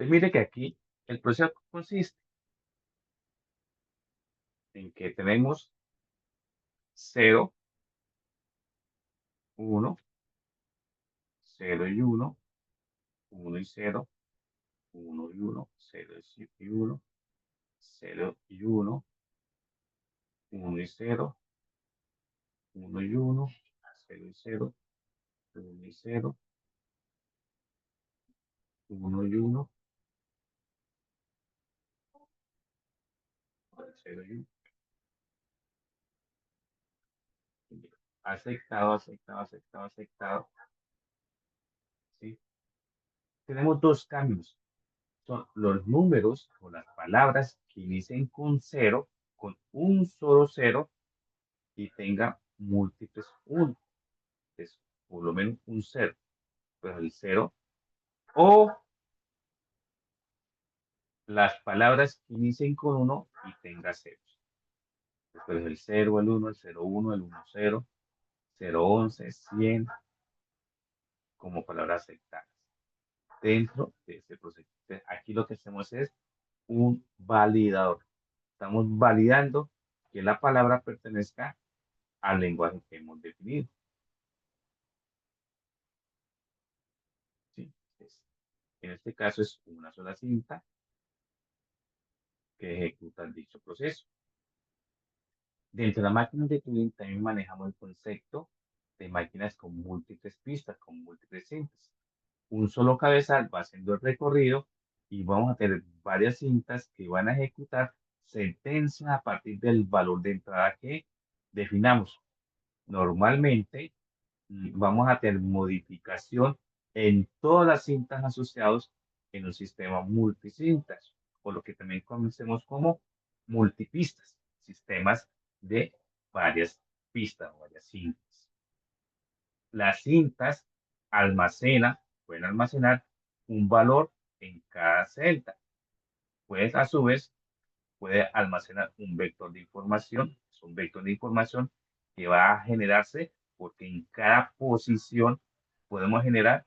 Entonces mire que aquí el proceso consiste en que tenemos 0, 1, 0 y 1, 1 y 0, 1 y 1, 0 y 1, 0 y 1, 1 y 0, 1 y 1, 0 y 0, 1 y 0, 1 y 1, 0 y 1. Aceptado, aceptado, aceptado, aceptado. ¿Sí? Tenemos dos caminos. Son los números o las palabras que inicien con 0, con un solo 0 y tenga múltiples 1. Es por lo menos un 0. Pues el 0 o las palabras que inicien con 1 y tenga ceros. Después el 0, el 1, el 0, 1, el 1, 0, 0, 11, 100, como palabras aceptadas dentro de este proceso. Entonces, aquí lo que hacemos es un validador. Estamos validando que la palabra pertenezca al lenguaje que hemos definido. ¿Sí? Entonces, en este caso es una sola cinta que ejecuta dicho proceso. Dentro de la máquina de Turing también manejamos el concepto de máquinas con múltiples pistas, con múltiples cintas. Un solo cabezal va haciendo el recorrido y vamos a tener varias cintas que van a ejecutar sentencias a partir del valor de entrada que definamos. Normalmente vamos a tener modificación en todas las cintas asociadas en un sistema multicintas, o lo que también conocemos como multipistas, sistemas de varias pistas o varias cintas. Las cintas pueden almacenar un valor en cada celda. Pues a su vez puede almacenar un vector de información, es un vector de información que va a generarse porque en cada posición podemos generar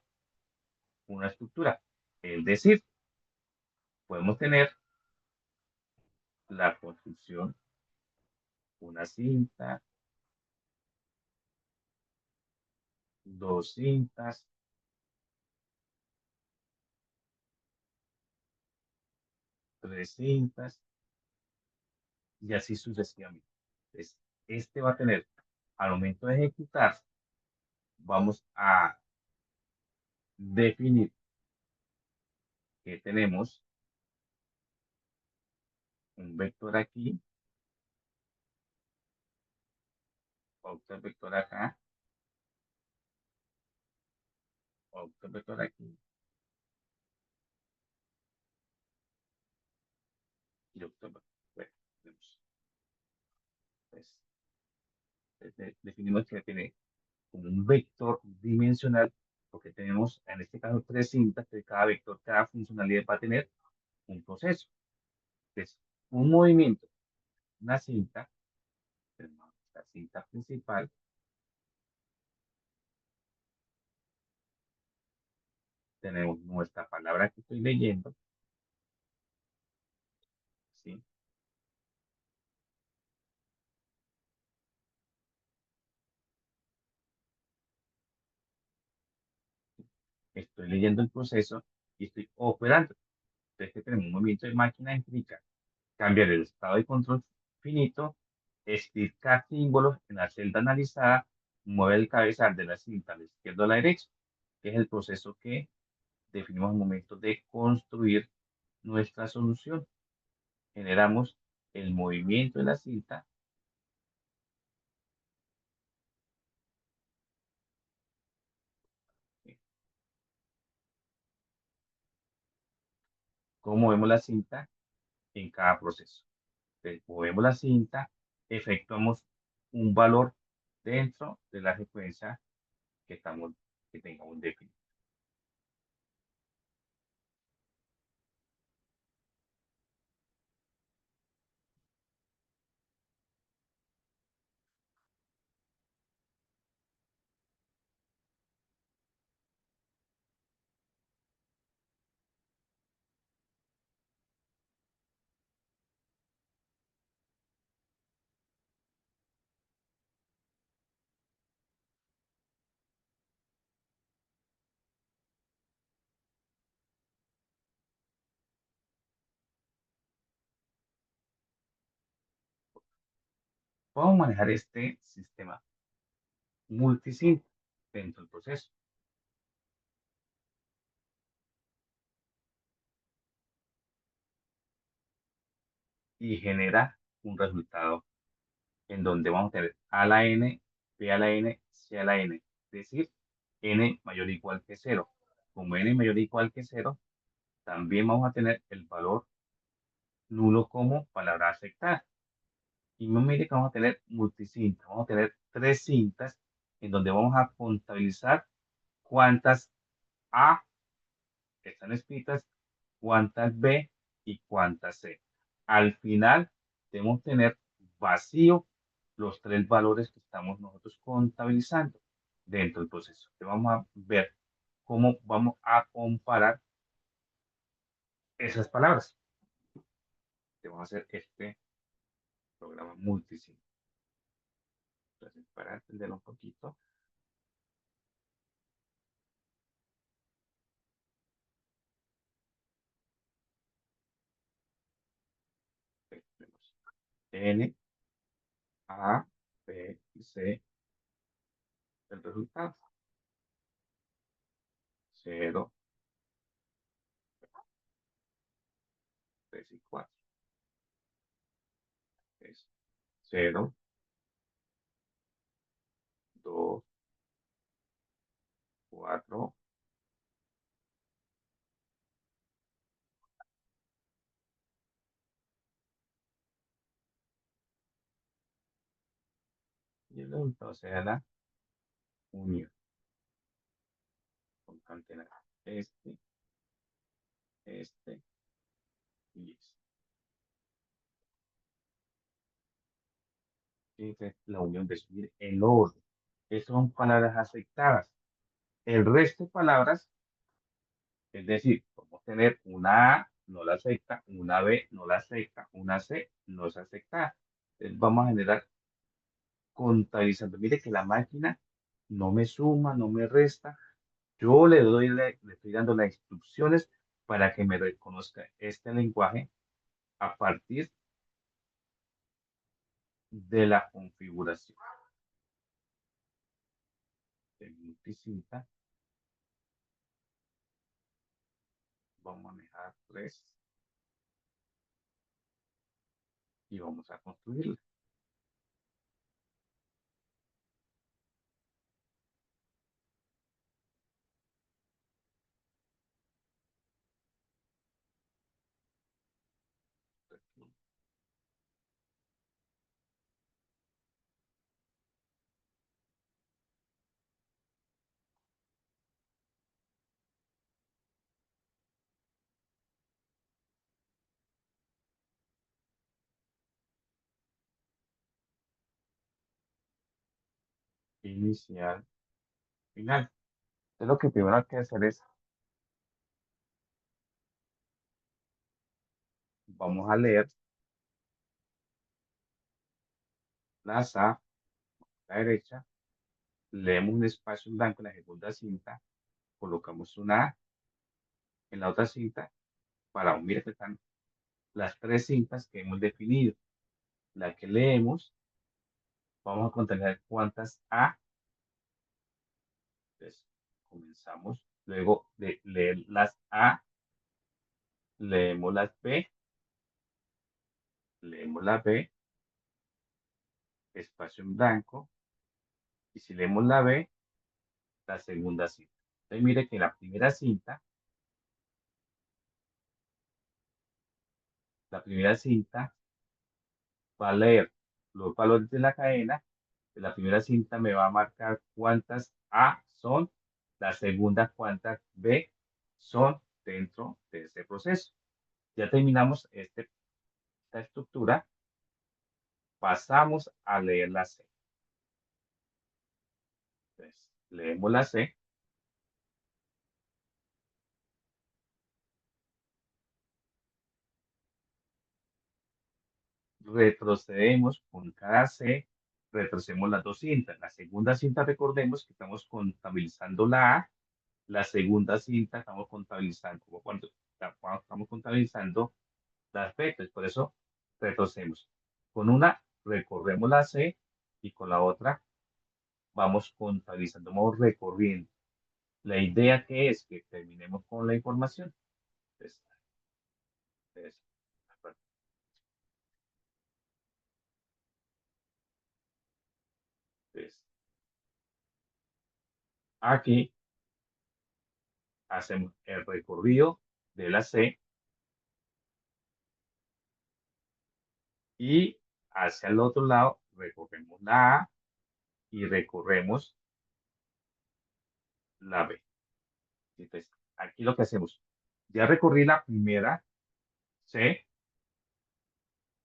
una estructura. Es decir, podemos tener la construcción, una cinta, dos cintas, tres cintas y así sucesivamente. Entonces, este va a tener, al momento de ejecutar, vamos a definir que tenemos un vector aquí, otro vector acá, otro vector aquí y otro vector. Bueno, pues, definimos que tiene como un vector dimensional, porque tenemos en este caso tres cintas, que cada vector, cada funcionalidad va a tener un proceso. Entonces, un movimiento, una cinta, la cinta principal, tenemos nuestra palabra que estoy leyendo, ¿sí? Estoy leyendo el proceso y estoy operando. Entonces, que tenemos un movimiento de máquina implica cambiar el estado de control finito, explicar símbolos en la celda analizada, mueve el cabezal de la cinta a la izquierda o a la derecha, que es el proceso que definimos al momento de construir nuestra solución. Generamos el movimiento de la cinta. ¿Cómo movemos la cinta en cada proceso? Entonces, movemos la cinta, efectuamos un valor dentro de la secuencia que tengamos definida. Podemos manejar este sistema multisim dentro del proceso y genera un resultado en donde vamos a tener a a la n, b a la n, c a la n, es decir, n mayor o igual que cero. Como n mayor o igual que cero, también vamos a tener el valor nulo como palabra aceptada. Y no mire que vamos a tener multicinta, vamos a tener tres cintas en donde vamos a contabilizar cuántas A están escritas, cuántas B y cuántas C. Al final debemos tener vacío los tres valores que estamos nosotros contabilizando dentro del proceso. Entonces vamos a ver cómo vamos a comparar esas palabras. Vamos a hacer este programa multisim. Entonces, para entenderlo un poquito, tenemos N, A, B y C, el resultado. 0, 3 y 4. Es 0, 2, 4 y el resultado será la unión. Concatenar este y este. Esta es la unión de subir el orden. Estas son palabras aceptadas. El resto de palabras, es decir, podemos tener una A, no la acepta, una B, no la acepta, una C, no es aceptada. Entonces vamos a generar contabilizando. Mire que la máquina no me suma, no me resta. Yo le estoy dando las instrucciones para que me reconozca este lenguaje a partir de la configuración de multicinta. Vamos a manejar tres y vamos a construirla. Inicial, final. Entonces, lo que primero hay que hacer es vamos a leer las A a la derecha, leemos un espacio en blanco en la segunda cinta, colocamos una A en la otra cinta para unir que están las tres cintas que hemos definido. La que leemos, vamos a contar cuántas A. Entonces, comenzamos luego de leer las A, leemos las B, leemos la B, espacio en blanco, y si leemos la B, la segunda cinta. Entonces, mire que la primera cinta va a leer los valores de la cadena. De la primera cinta me va a marcar cuántas A son, la segunda cuántas B son dentro de ese proceso. Ya terminamos esta estructura, pasamos a leer la C. Entonces, leemos la C. Retrocedemos con cada C, retrocedemos las dos cintas. La segunda cinta, recordemos que estamos contabilizando la A, la segunda cinta estamos contabilizando, cuando estamos contabilizando las B, pues por eso retrocedemos. Con una recorremos la C y con la otra vamos contabilizando, vamos recorriendo. La idea que es que terminemos con la información. Entonces, entonces, entonces, aquí hacemos el recorrido de la C y hacia el otro lado recorremos la A y recorremos la B. Entonces, aquí lo que hacemos, ya recorrí la primera C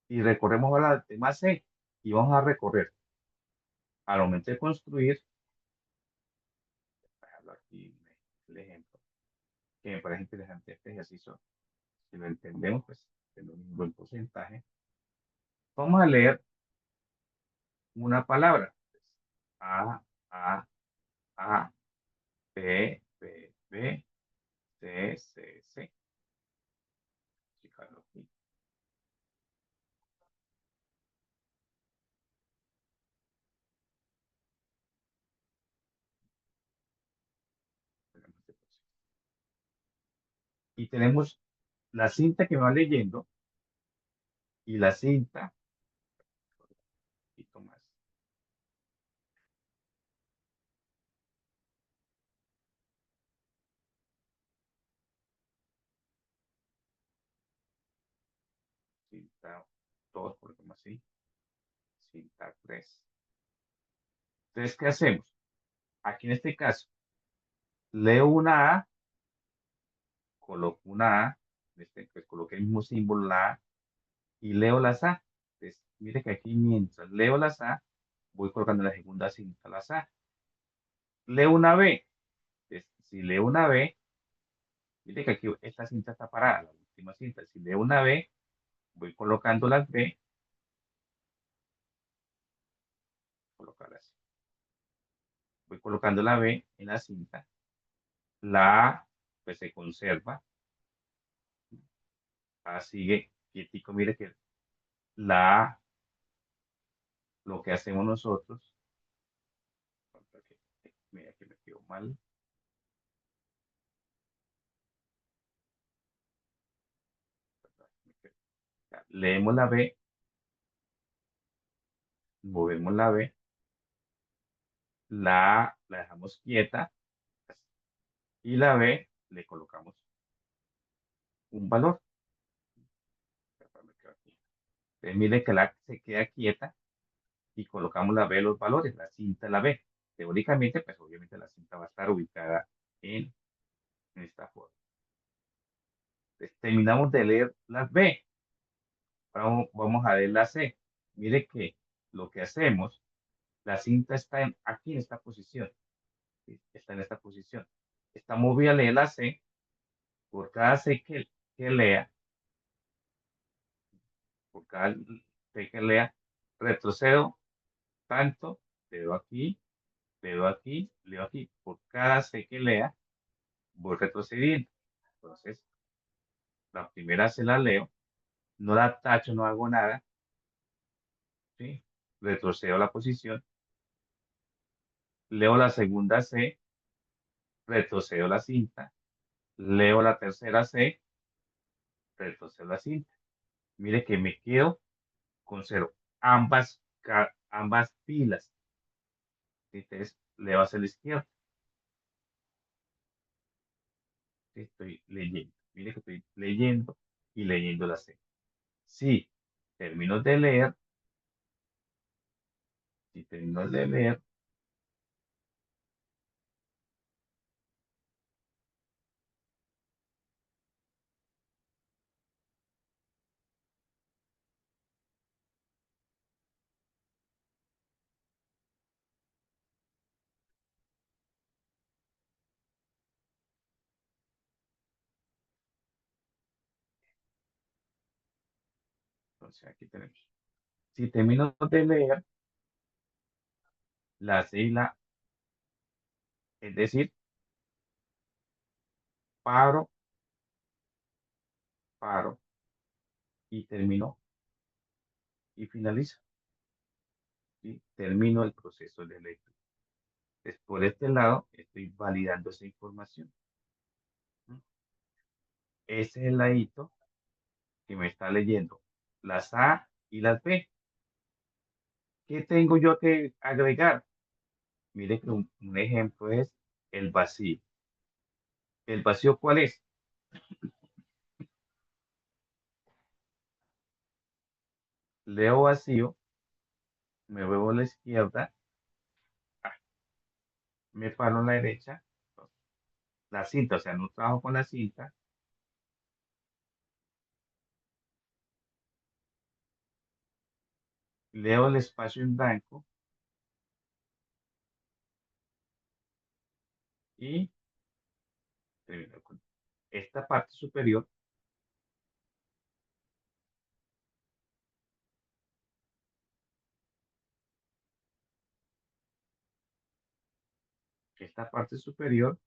y recorremos ahora la demás C y vamos a recorrer al momento de construir, dejarlo aquí el ejemplo, que me parece interesante este ejercicio, si lo entendemos, pues tenemos un buen porcentaje. Vamos a leer una palabra. A, A, A, B, B, B, C, C, C. Fijarlo aquí. Y tenemos la cinta que va leyendo y la cinta, un poquito más, cinta 2, por ejemplo así, cinta 3. Entonces, ¿qué hacemos? Aquí en este caso, leo una A, coloco una A, pues coloqué el mismo símbolo, la A, y leo las A. Entonces, mire que aquí mientras leo las A, voy colocando en la segunda cinta las A. Leo una B. Entonces, si leo una B, mire que aquí esta cinta está parada, la última cinta. Si leo una B, voy colocando las B, colocarlas. Voy colocando la B en la cinta. La A, pues se conserva. A sigue quietico. Mire que la A, lo que hacemos nosotros, mira que me quedó mal. Leemos la B, movemos la B, la A la dejamos quieta y la B le colocamos un valor. Mire que la se queda quieta y colocamos la B los valores, la cinta la B. Teóricamente, pues obviamente la cinta va a estar ubicada en esta forma. Entonces, terminamos de leer las B. Vamos a leer la C. Mire que lo que hacemos, la cinta está aquí en esta posición. ¿Sí? Está en esta posición. Estamos voy a leer la C. Por cada C que lea, por cada C que lea, retrocedo tanto, le doy aquí, le doy aquí, le doy aquí. Por cada C que lea, voy retrocediendo. Entonces, la primera C la leo, no la tacho, no hago nada, ¿sí? Retrocedo la posición, leo la segunda C, retrocedo la cinta, leo la tercera C, retrocedo la cinta. Mire que me quedo con cero. Ambas filas. Entonces, leo hacia la izquierda. Estoy leyendo. Mire que estoy leyendo y leyendo la C. Si termino de leer, si termino de leer, entonces aquí tenemos. Si termino de leer, la C y la, es decir, paro, paro y termino y finalizo. ¿Sí? Termino el proceso de lectura. Entonces, por este lado, estoy validando esa información. ¿Mm? Ese es el ladito que me está leyendo las A y las B. ¿Qué tengo yo que agregar? Mire que un ejemplo es el vacío. ¿El vacío cuál es? Leo vacío, me vuelvo a la izquierda, me paro a la derecha, la cinta, o sea, no trabajo con la cinta, leo el espacio en blanco y termino con esta parte superior. Esta parte superior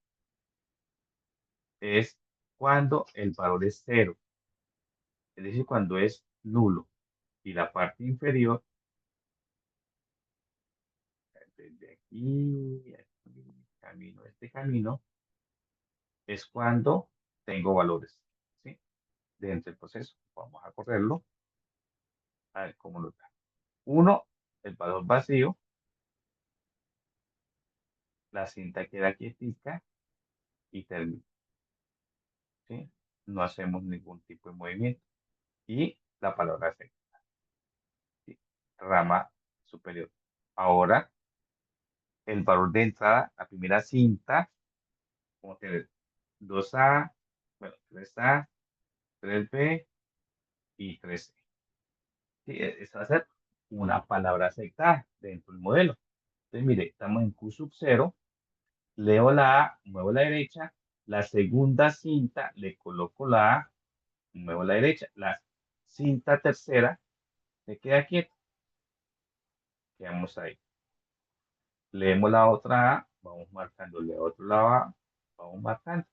es cuando el valor es cero, es decir, cuando es nulo. Y la parte inferior, desde aquí, camino, este camino, es cuando tengo valores, ¿sí? Dentro del proceso. Vamos a correrlo, a ver cómo lo da. Uno, el valor vacío, la cinta queda quietica y termina, ¿sí? No hacemos ningún tipo de movimiento. Y la palabra secta, ¿sí? Rama superior. Ahora, el valor de entrada, la primera cinta, como tener 2A, bueno, 3A, 3B y 3C. Sí, esa va a ser una palabra aceptada dentro del modelo. Entonces, mire, estamos en Q sub 0, leo la A, muevo a la derecha, la segunda cinta, le coloco la A, muevo a la derecha, la cinta tercera se queda quieta, quedamos ahí. Leemos la otra A, vamos marcando, leo otro lado A, vamos marcando.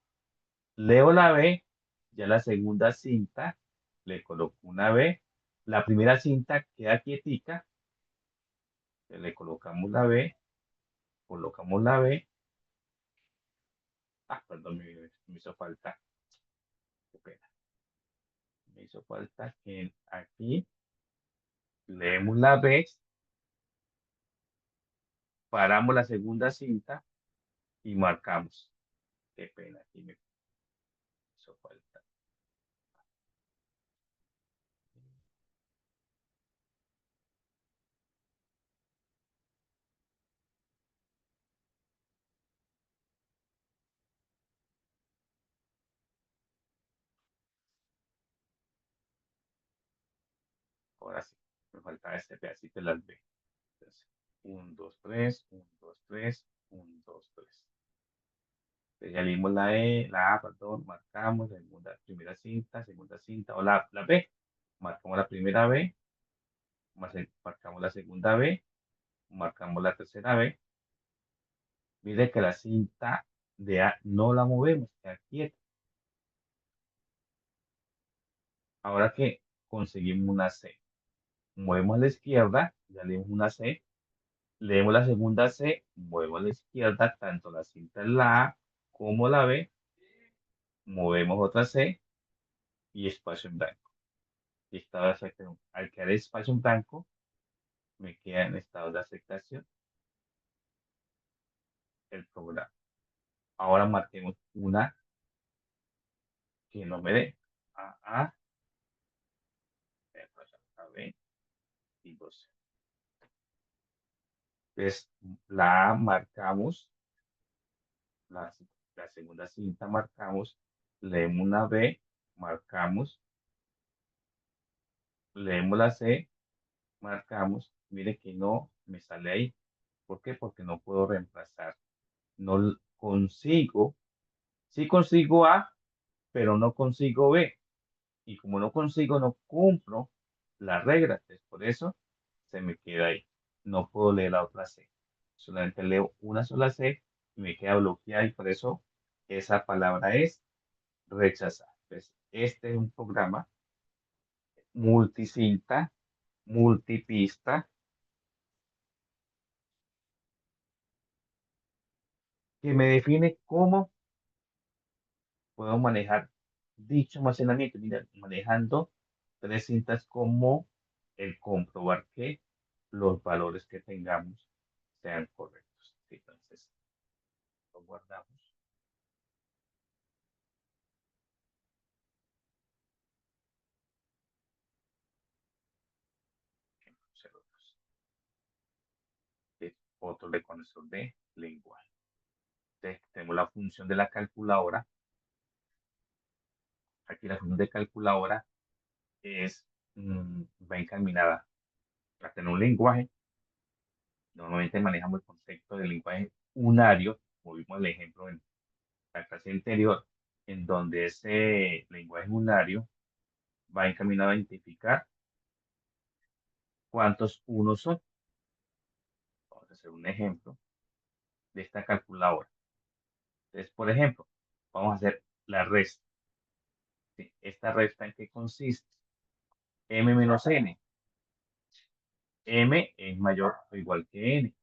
Leo la B, ya la segunda cinta, le coloco una B, la primera cinta queda quietica, le colocamos la B, colocamos la B, perdón, me hizo falta, qué pena, me hizo falta que aquí leemos la B, paramos la segunda cinta y marcamos, qué pena, aquí me hizo falta. Ahora sí, me falta este pedacito de las B. Entonces, 1, 2, 3, 1, 2, 3, 1, 2, 3. Señalimos la A, perdón, marcamos, primera cinta, segunda cinta, o la B. Marcamos la primera B, marcamos la segunda B, marcamos la tercera B. Mire que la cinta de A no la movemos, queda quieta. Ahora que conseguimos una C, movemos a la izquierda, ya leemos una C, leemos la segunda C, muevo a la izquierda, tanto la cinta en la A como la B, movemos otra C y espacio en blanco. Y estado de aceptación. Al quedar espacio en blanco, me queda en estado de aceptación el programa. Ahora marquemos una que no me dé. A, A, B y 12. Entonces, la A marcamos, la, la segunda cinta marcamos, leemos una B, marcamos, leemos la C, marcamos. Mire que no me sale ahí. ¿Por qué? Porque no puedo reemplazar. No consigo, sí consigo A, pero no consigo B. Y como no consigo, no cumplo la regla. Entonces, por eso se me queda ahí. No puedo leer la otra C. Solamente leo una sola C y me queda bloqueada y por eso esa palabra es rechazar. Entonces, este es un programa multicinta, multipista, que me define cómo puedo manejar dicho almacenamiento. Mira, manejando tres cintas como el comprobar que los valores que tengamos sean correctos. Entonces, lo guardamos. Es otro reconocer de lenguaje. Entonces, tenemos la función de la calculadora. Aquí la función de calculadora es, va encaminada a tener un lenguaje. Normalmente manejamos el concepto del lenguaje unario, como vimos el ejemplo en la clase anterior, en donde ese lenguaje unario va encaminado a identificar cuántos unos son. Vamos a hacer un ejemplo de esta calculadora. Entonces, por ejemplo, vamos a hacer la resta. ¿Sí? ¿Esta resta en qué consiste? M menos N. M es mayor o igual que N.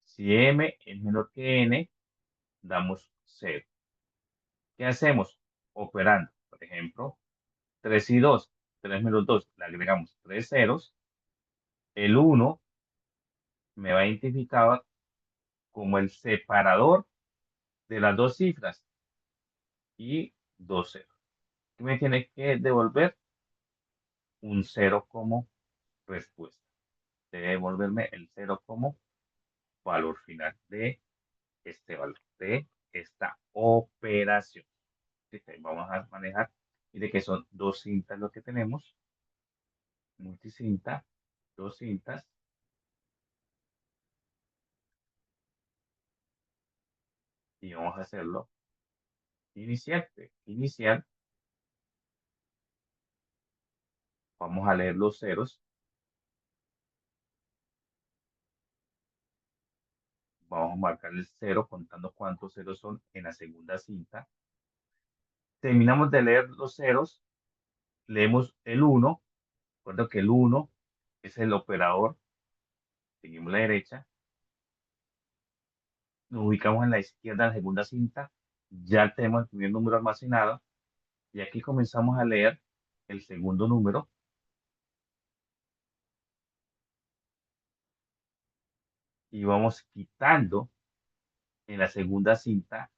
Si M es menor que N, damos 0. ¿Qué hacemos? Operando. Por ejemplo, 3 y 2. 3 menos 2, le agregamos 3 ceros. El 1 me va a identificar como el separador de las dos cifras y 2 ceros. ¿Qué me tiene que devolver? Un 0 como respuesta. Debe devolverme el 0 como valor final de este valor, de esta operación. Vamos a manejar. Mire que son dos cintas lo que tenemos. Multicinta, dos cintas. Y vamos a hacerlo inicial. Inicial. Vamos a leer los ceros. Vamos a marcar el 0 contando cuántos ceros son en la segunda cinta. Terminamos de leer los ceros. Leemos el 1. Recuerdo que el 1 es el operador. Seguimos la derecha. Nos ubicamos en la izquierda de la segunda cinta. Ya tenemos el primer número almacenado. Y aquí comenzamos a leer el segundo número. Y vamos quitando en la segunda cinta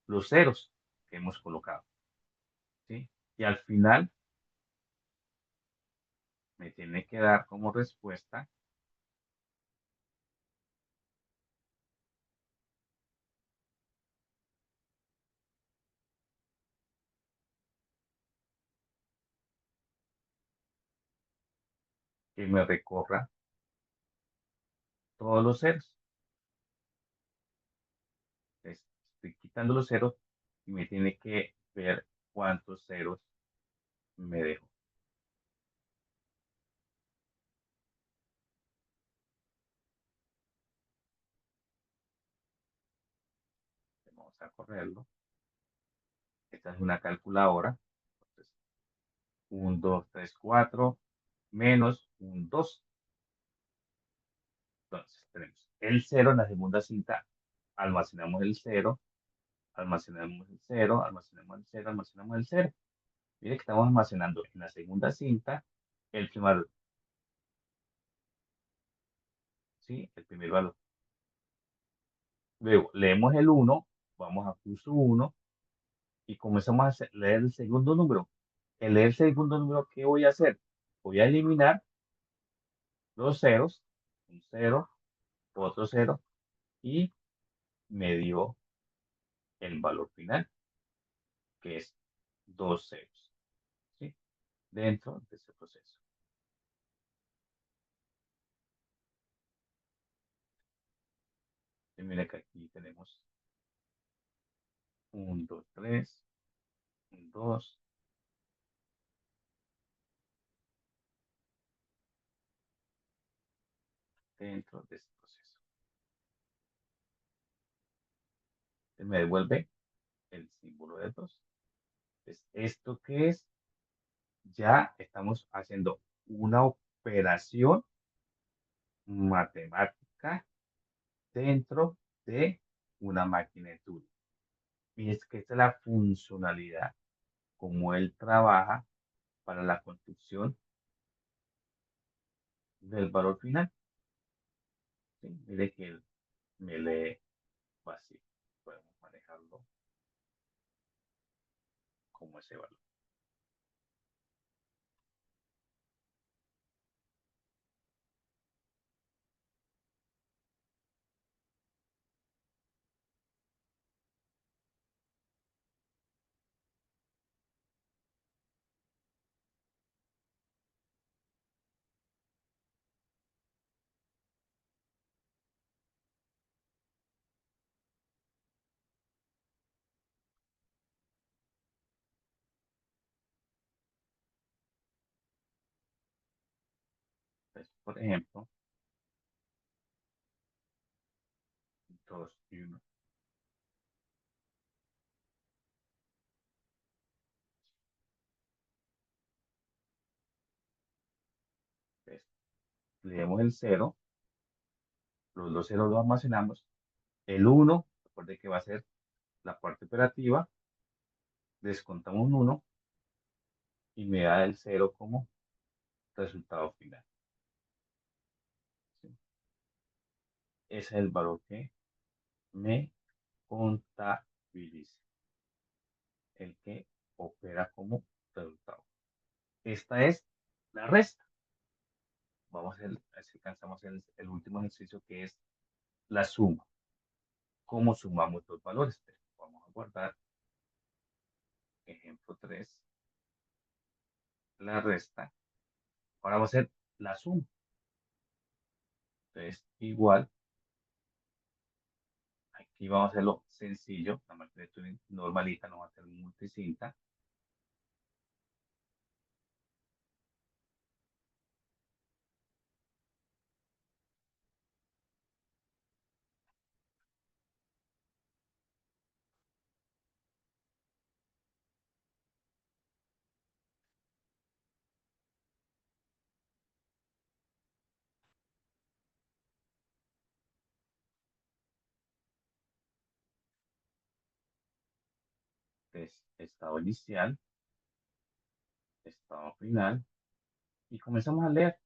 los ceros que hemos colocado. ¿Sí? Y al final me tiene que dar como respuesta que me recorra todos los ceros. Entonces, estoy quitando los ceros y me tiene que ver cuántos ceros me dejo. Vamos a correrlo. Esta es una calculadora. Entonces, 1, 2, 3, 4 menos un 2. Entonces, tenemos el 0 en la segunda cinta. Almacenamos el 0, almacenamos el 0, almacenamos el 0, almacenamos el 0. Mire que estamos almacenando en la segunda cinta el primer valor. ¿Sí? El primer valor. Luego, leemos el 1, vamos a curso 1 y comenzamos a leer el segundo número. En leer el segundo número, ¿qué voy a hacer? Voy a eliminar los ceros, un 0, otro 0, y me dio el valor final, que es 2 ceros, ¿sí? Dentro de ese proceso. Y mira que aquí tenemos 1, 2, 3, 1, 2, dentro de ese proceso. Y me devuelve el símbolo de 2. Entonces, ¿esto qué es? Ya estamos haciendo una operación matemática dentro de una máquina de Turing. Y es que esta es la funcionalidad como él trabaja para la construcción del valor final. ¿Sí? Mire que él me lee vacío. Podemos manejarlo como ese valor. Entonces, por ejemplo, 2 y 1. Entonces, leemos el 0, los dos ceros los almacenamos. El 1, recuerde que va a ser la parte operativa, descontamos un 1 y me da el 0 como resultado final. ¿Sí? Ese es el valor que me contabiliza, el que opera como resultado. Esta es la resta. Vamos a ver si alcanzamos el último ejercicio, que es la suma. ¿Cómo sumamos los valores? Vamos a guardar ejemplo 3, la resta. Ahora vamos a hacer la suma. Entonces, igual, aquí vamos a hacerlo sencillo. La máquina de Turing normalita, no va a ser multicinta. Entonces, estado inicial, estado final, y comenzamos a leer.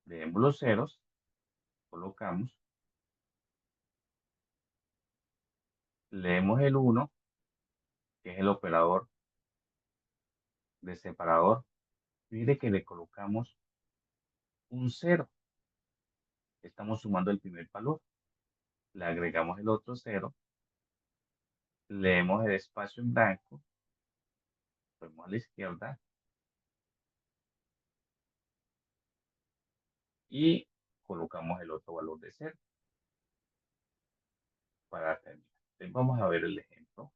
Leemos los ceros, colocamos, leemos el 1, que es el operador de separador. Mire que le colocamos un 0. Estamos sumando el primer valor. Le agregamos el otro 0. Leemos el espacio en blanco. Ponemos a la izquierda. Y colocamos el otro valor de 0 para terminar. Entonces vamos a ver el ejemplo.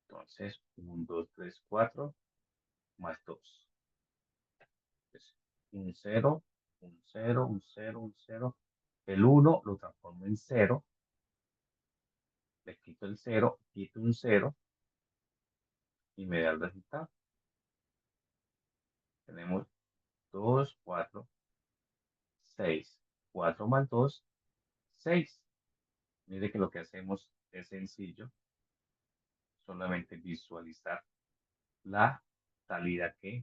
Entonces, 1, 2, 3, 4 más 2. Entonces, un 0, un 0, un 0, un 0. El 1 lo transformo en 0, le quito el 0, quito un 0 y me da el resultado. Tenemos 2, 4, 6. 4 más 2, 6. Mire que lo que hacemos es sencillo, solamente visualizar la salida que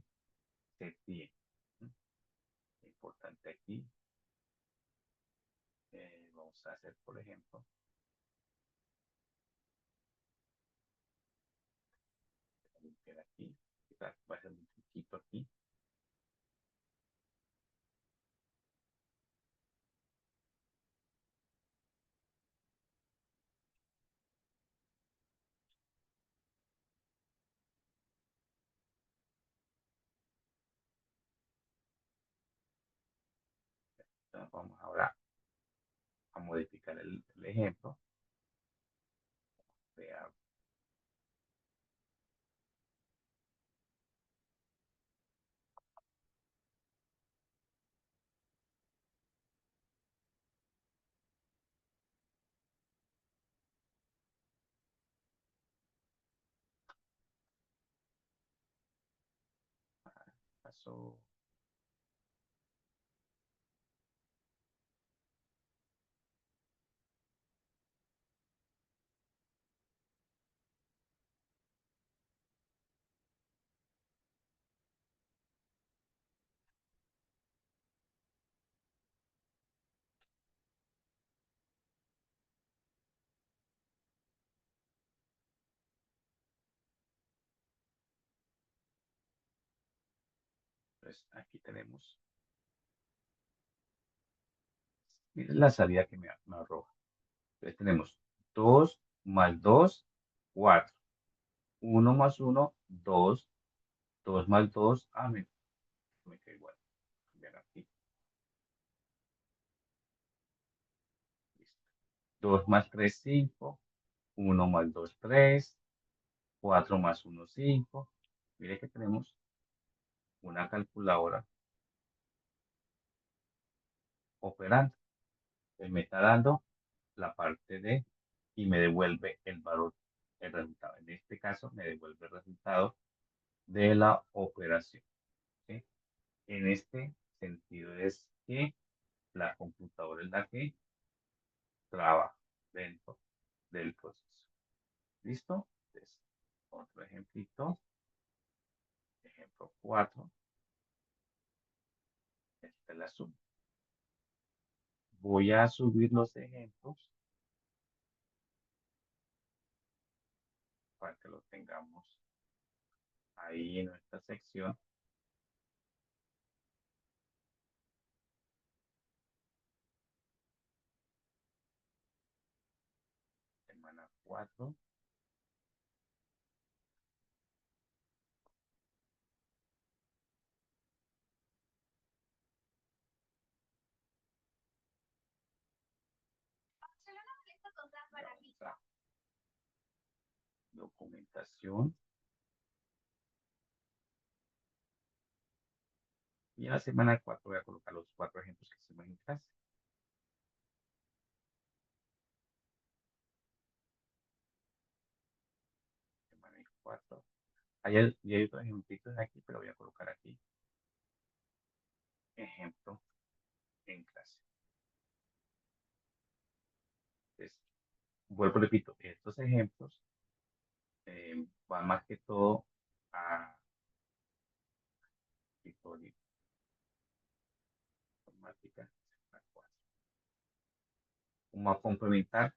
se tiene. Importante aquí. Vamos a hacer, por ejemplo, aquí. Va a ser un poquito aquí. Entonces, vamos ahora a modificar el ejemplo. Crear paso. Entonces, aquí tenemos. Miren la salida que me arroja. Entonces tenemos 2 más 2, 4. 1 más 1, 2. 2 más 2, me queda igual. Cambiar aquí. Listo. 2 más 3, 5. 1 más 2, 3. 4 más 1, 5. Mire que tenemos una calculadora operando. Me está dando la parte de y me devuelve el valor, el resultado. En este caso, me devuelve el resultado de la operación. ¿Sí? En este sentido es que la computadora es la que trabaja dentro del proceso. ¿Listo? Entonces, otro ejemplito. Ejemplo 4. Esta es la suma. Voy a subir los ejemplos para que los tengamos ahí en nuestra sección. Semana 4. Vamos a documentación. Y en la semana 4 voy a colocar los 4 ejemplos que hicimos en clase. Semana 4. Hay otros ejemplitos aquí, pero voy a colocar aquí ejemplo en clase. Entonces, vuelvo, repito, estos ejemplos van más que todo a historia informática. Vamos a complementar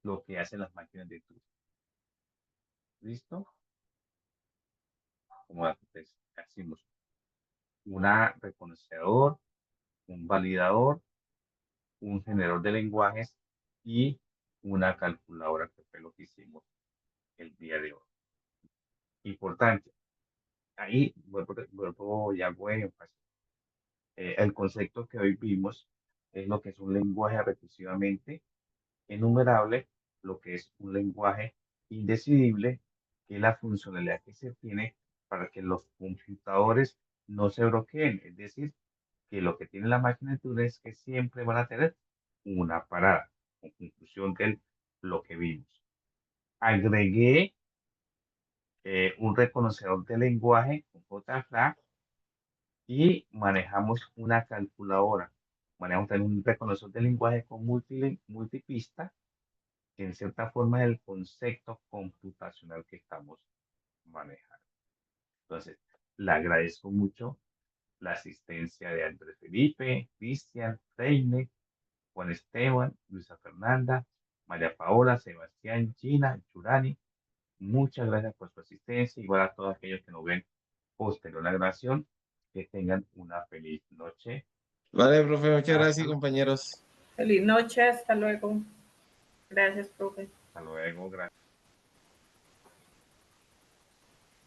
lo que hacen las máquinas de estudio. ¿Listo? Como antes, hacemos un reconocedor, un validador, un generador de lenguajes y una calculadora, que fue lo que hicimos el día de hoy. Importante. Ahí vuelvo y hago énfasis. El concepto que hoy vimos es lo que es un lenguaje recursivamente enumerable, lo que es un lenguaje indecidible, que es la funcionalidad que se tiene para que los computadores no se bloqueen, es decir, que lo que tiene la máquina de Turing es que siempre van a tener una parada, en conclusión de lo que vimos. Agregué un reconocedor de lenguaje con JFrag y manejamos una calculadora. Manejamos también un reconocedor de lenguaje con multipista, que en cierta forma es el concepto computacional que estamos manejando. Entonces, le agradezco mucho la asistencia de Andrés Felipe, Cristian, Reine, Juan Esteban, Luisa Fernanda, María Paola, Sebastián, Gina, Churani. Muchas gracias por su asistencia, igual a todos aquellos que nos ven posterior a la grabación. Que tengan una feliz noche. Vale, profe, muchas gracias, Hasta, compañeros. Feliz noche, hasta luego. Gracias, profe. hasta luego, gracias.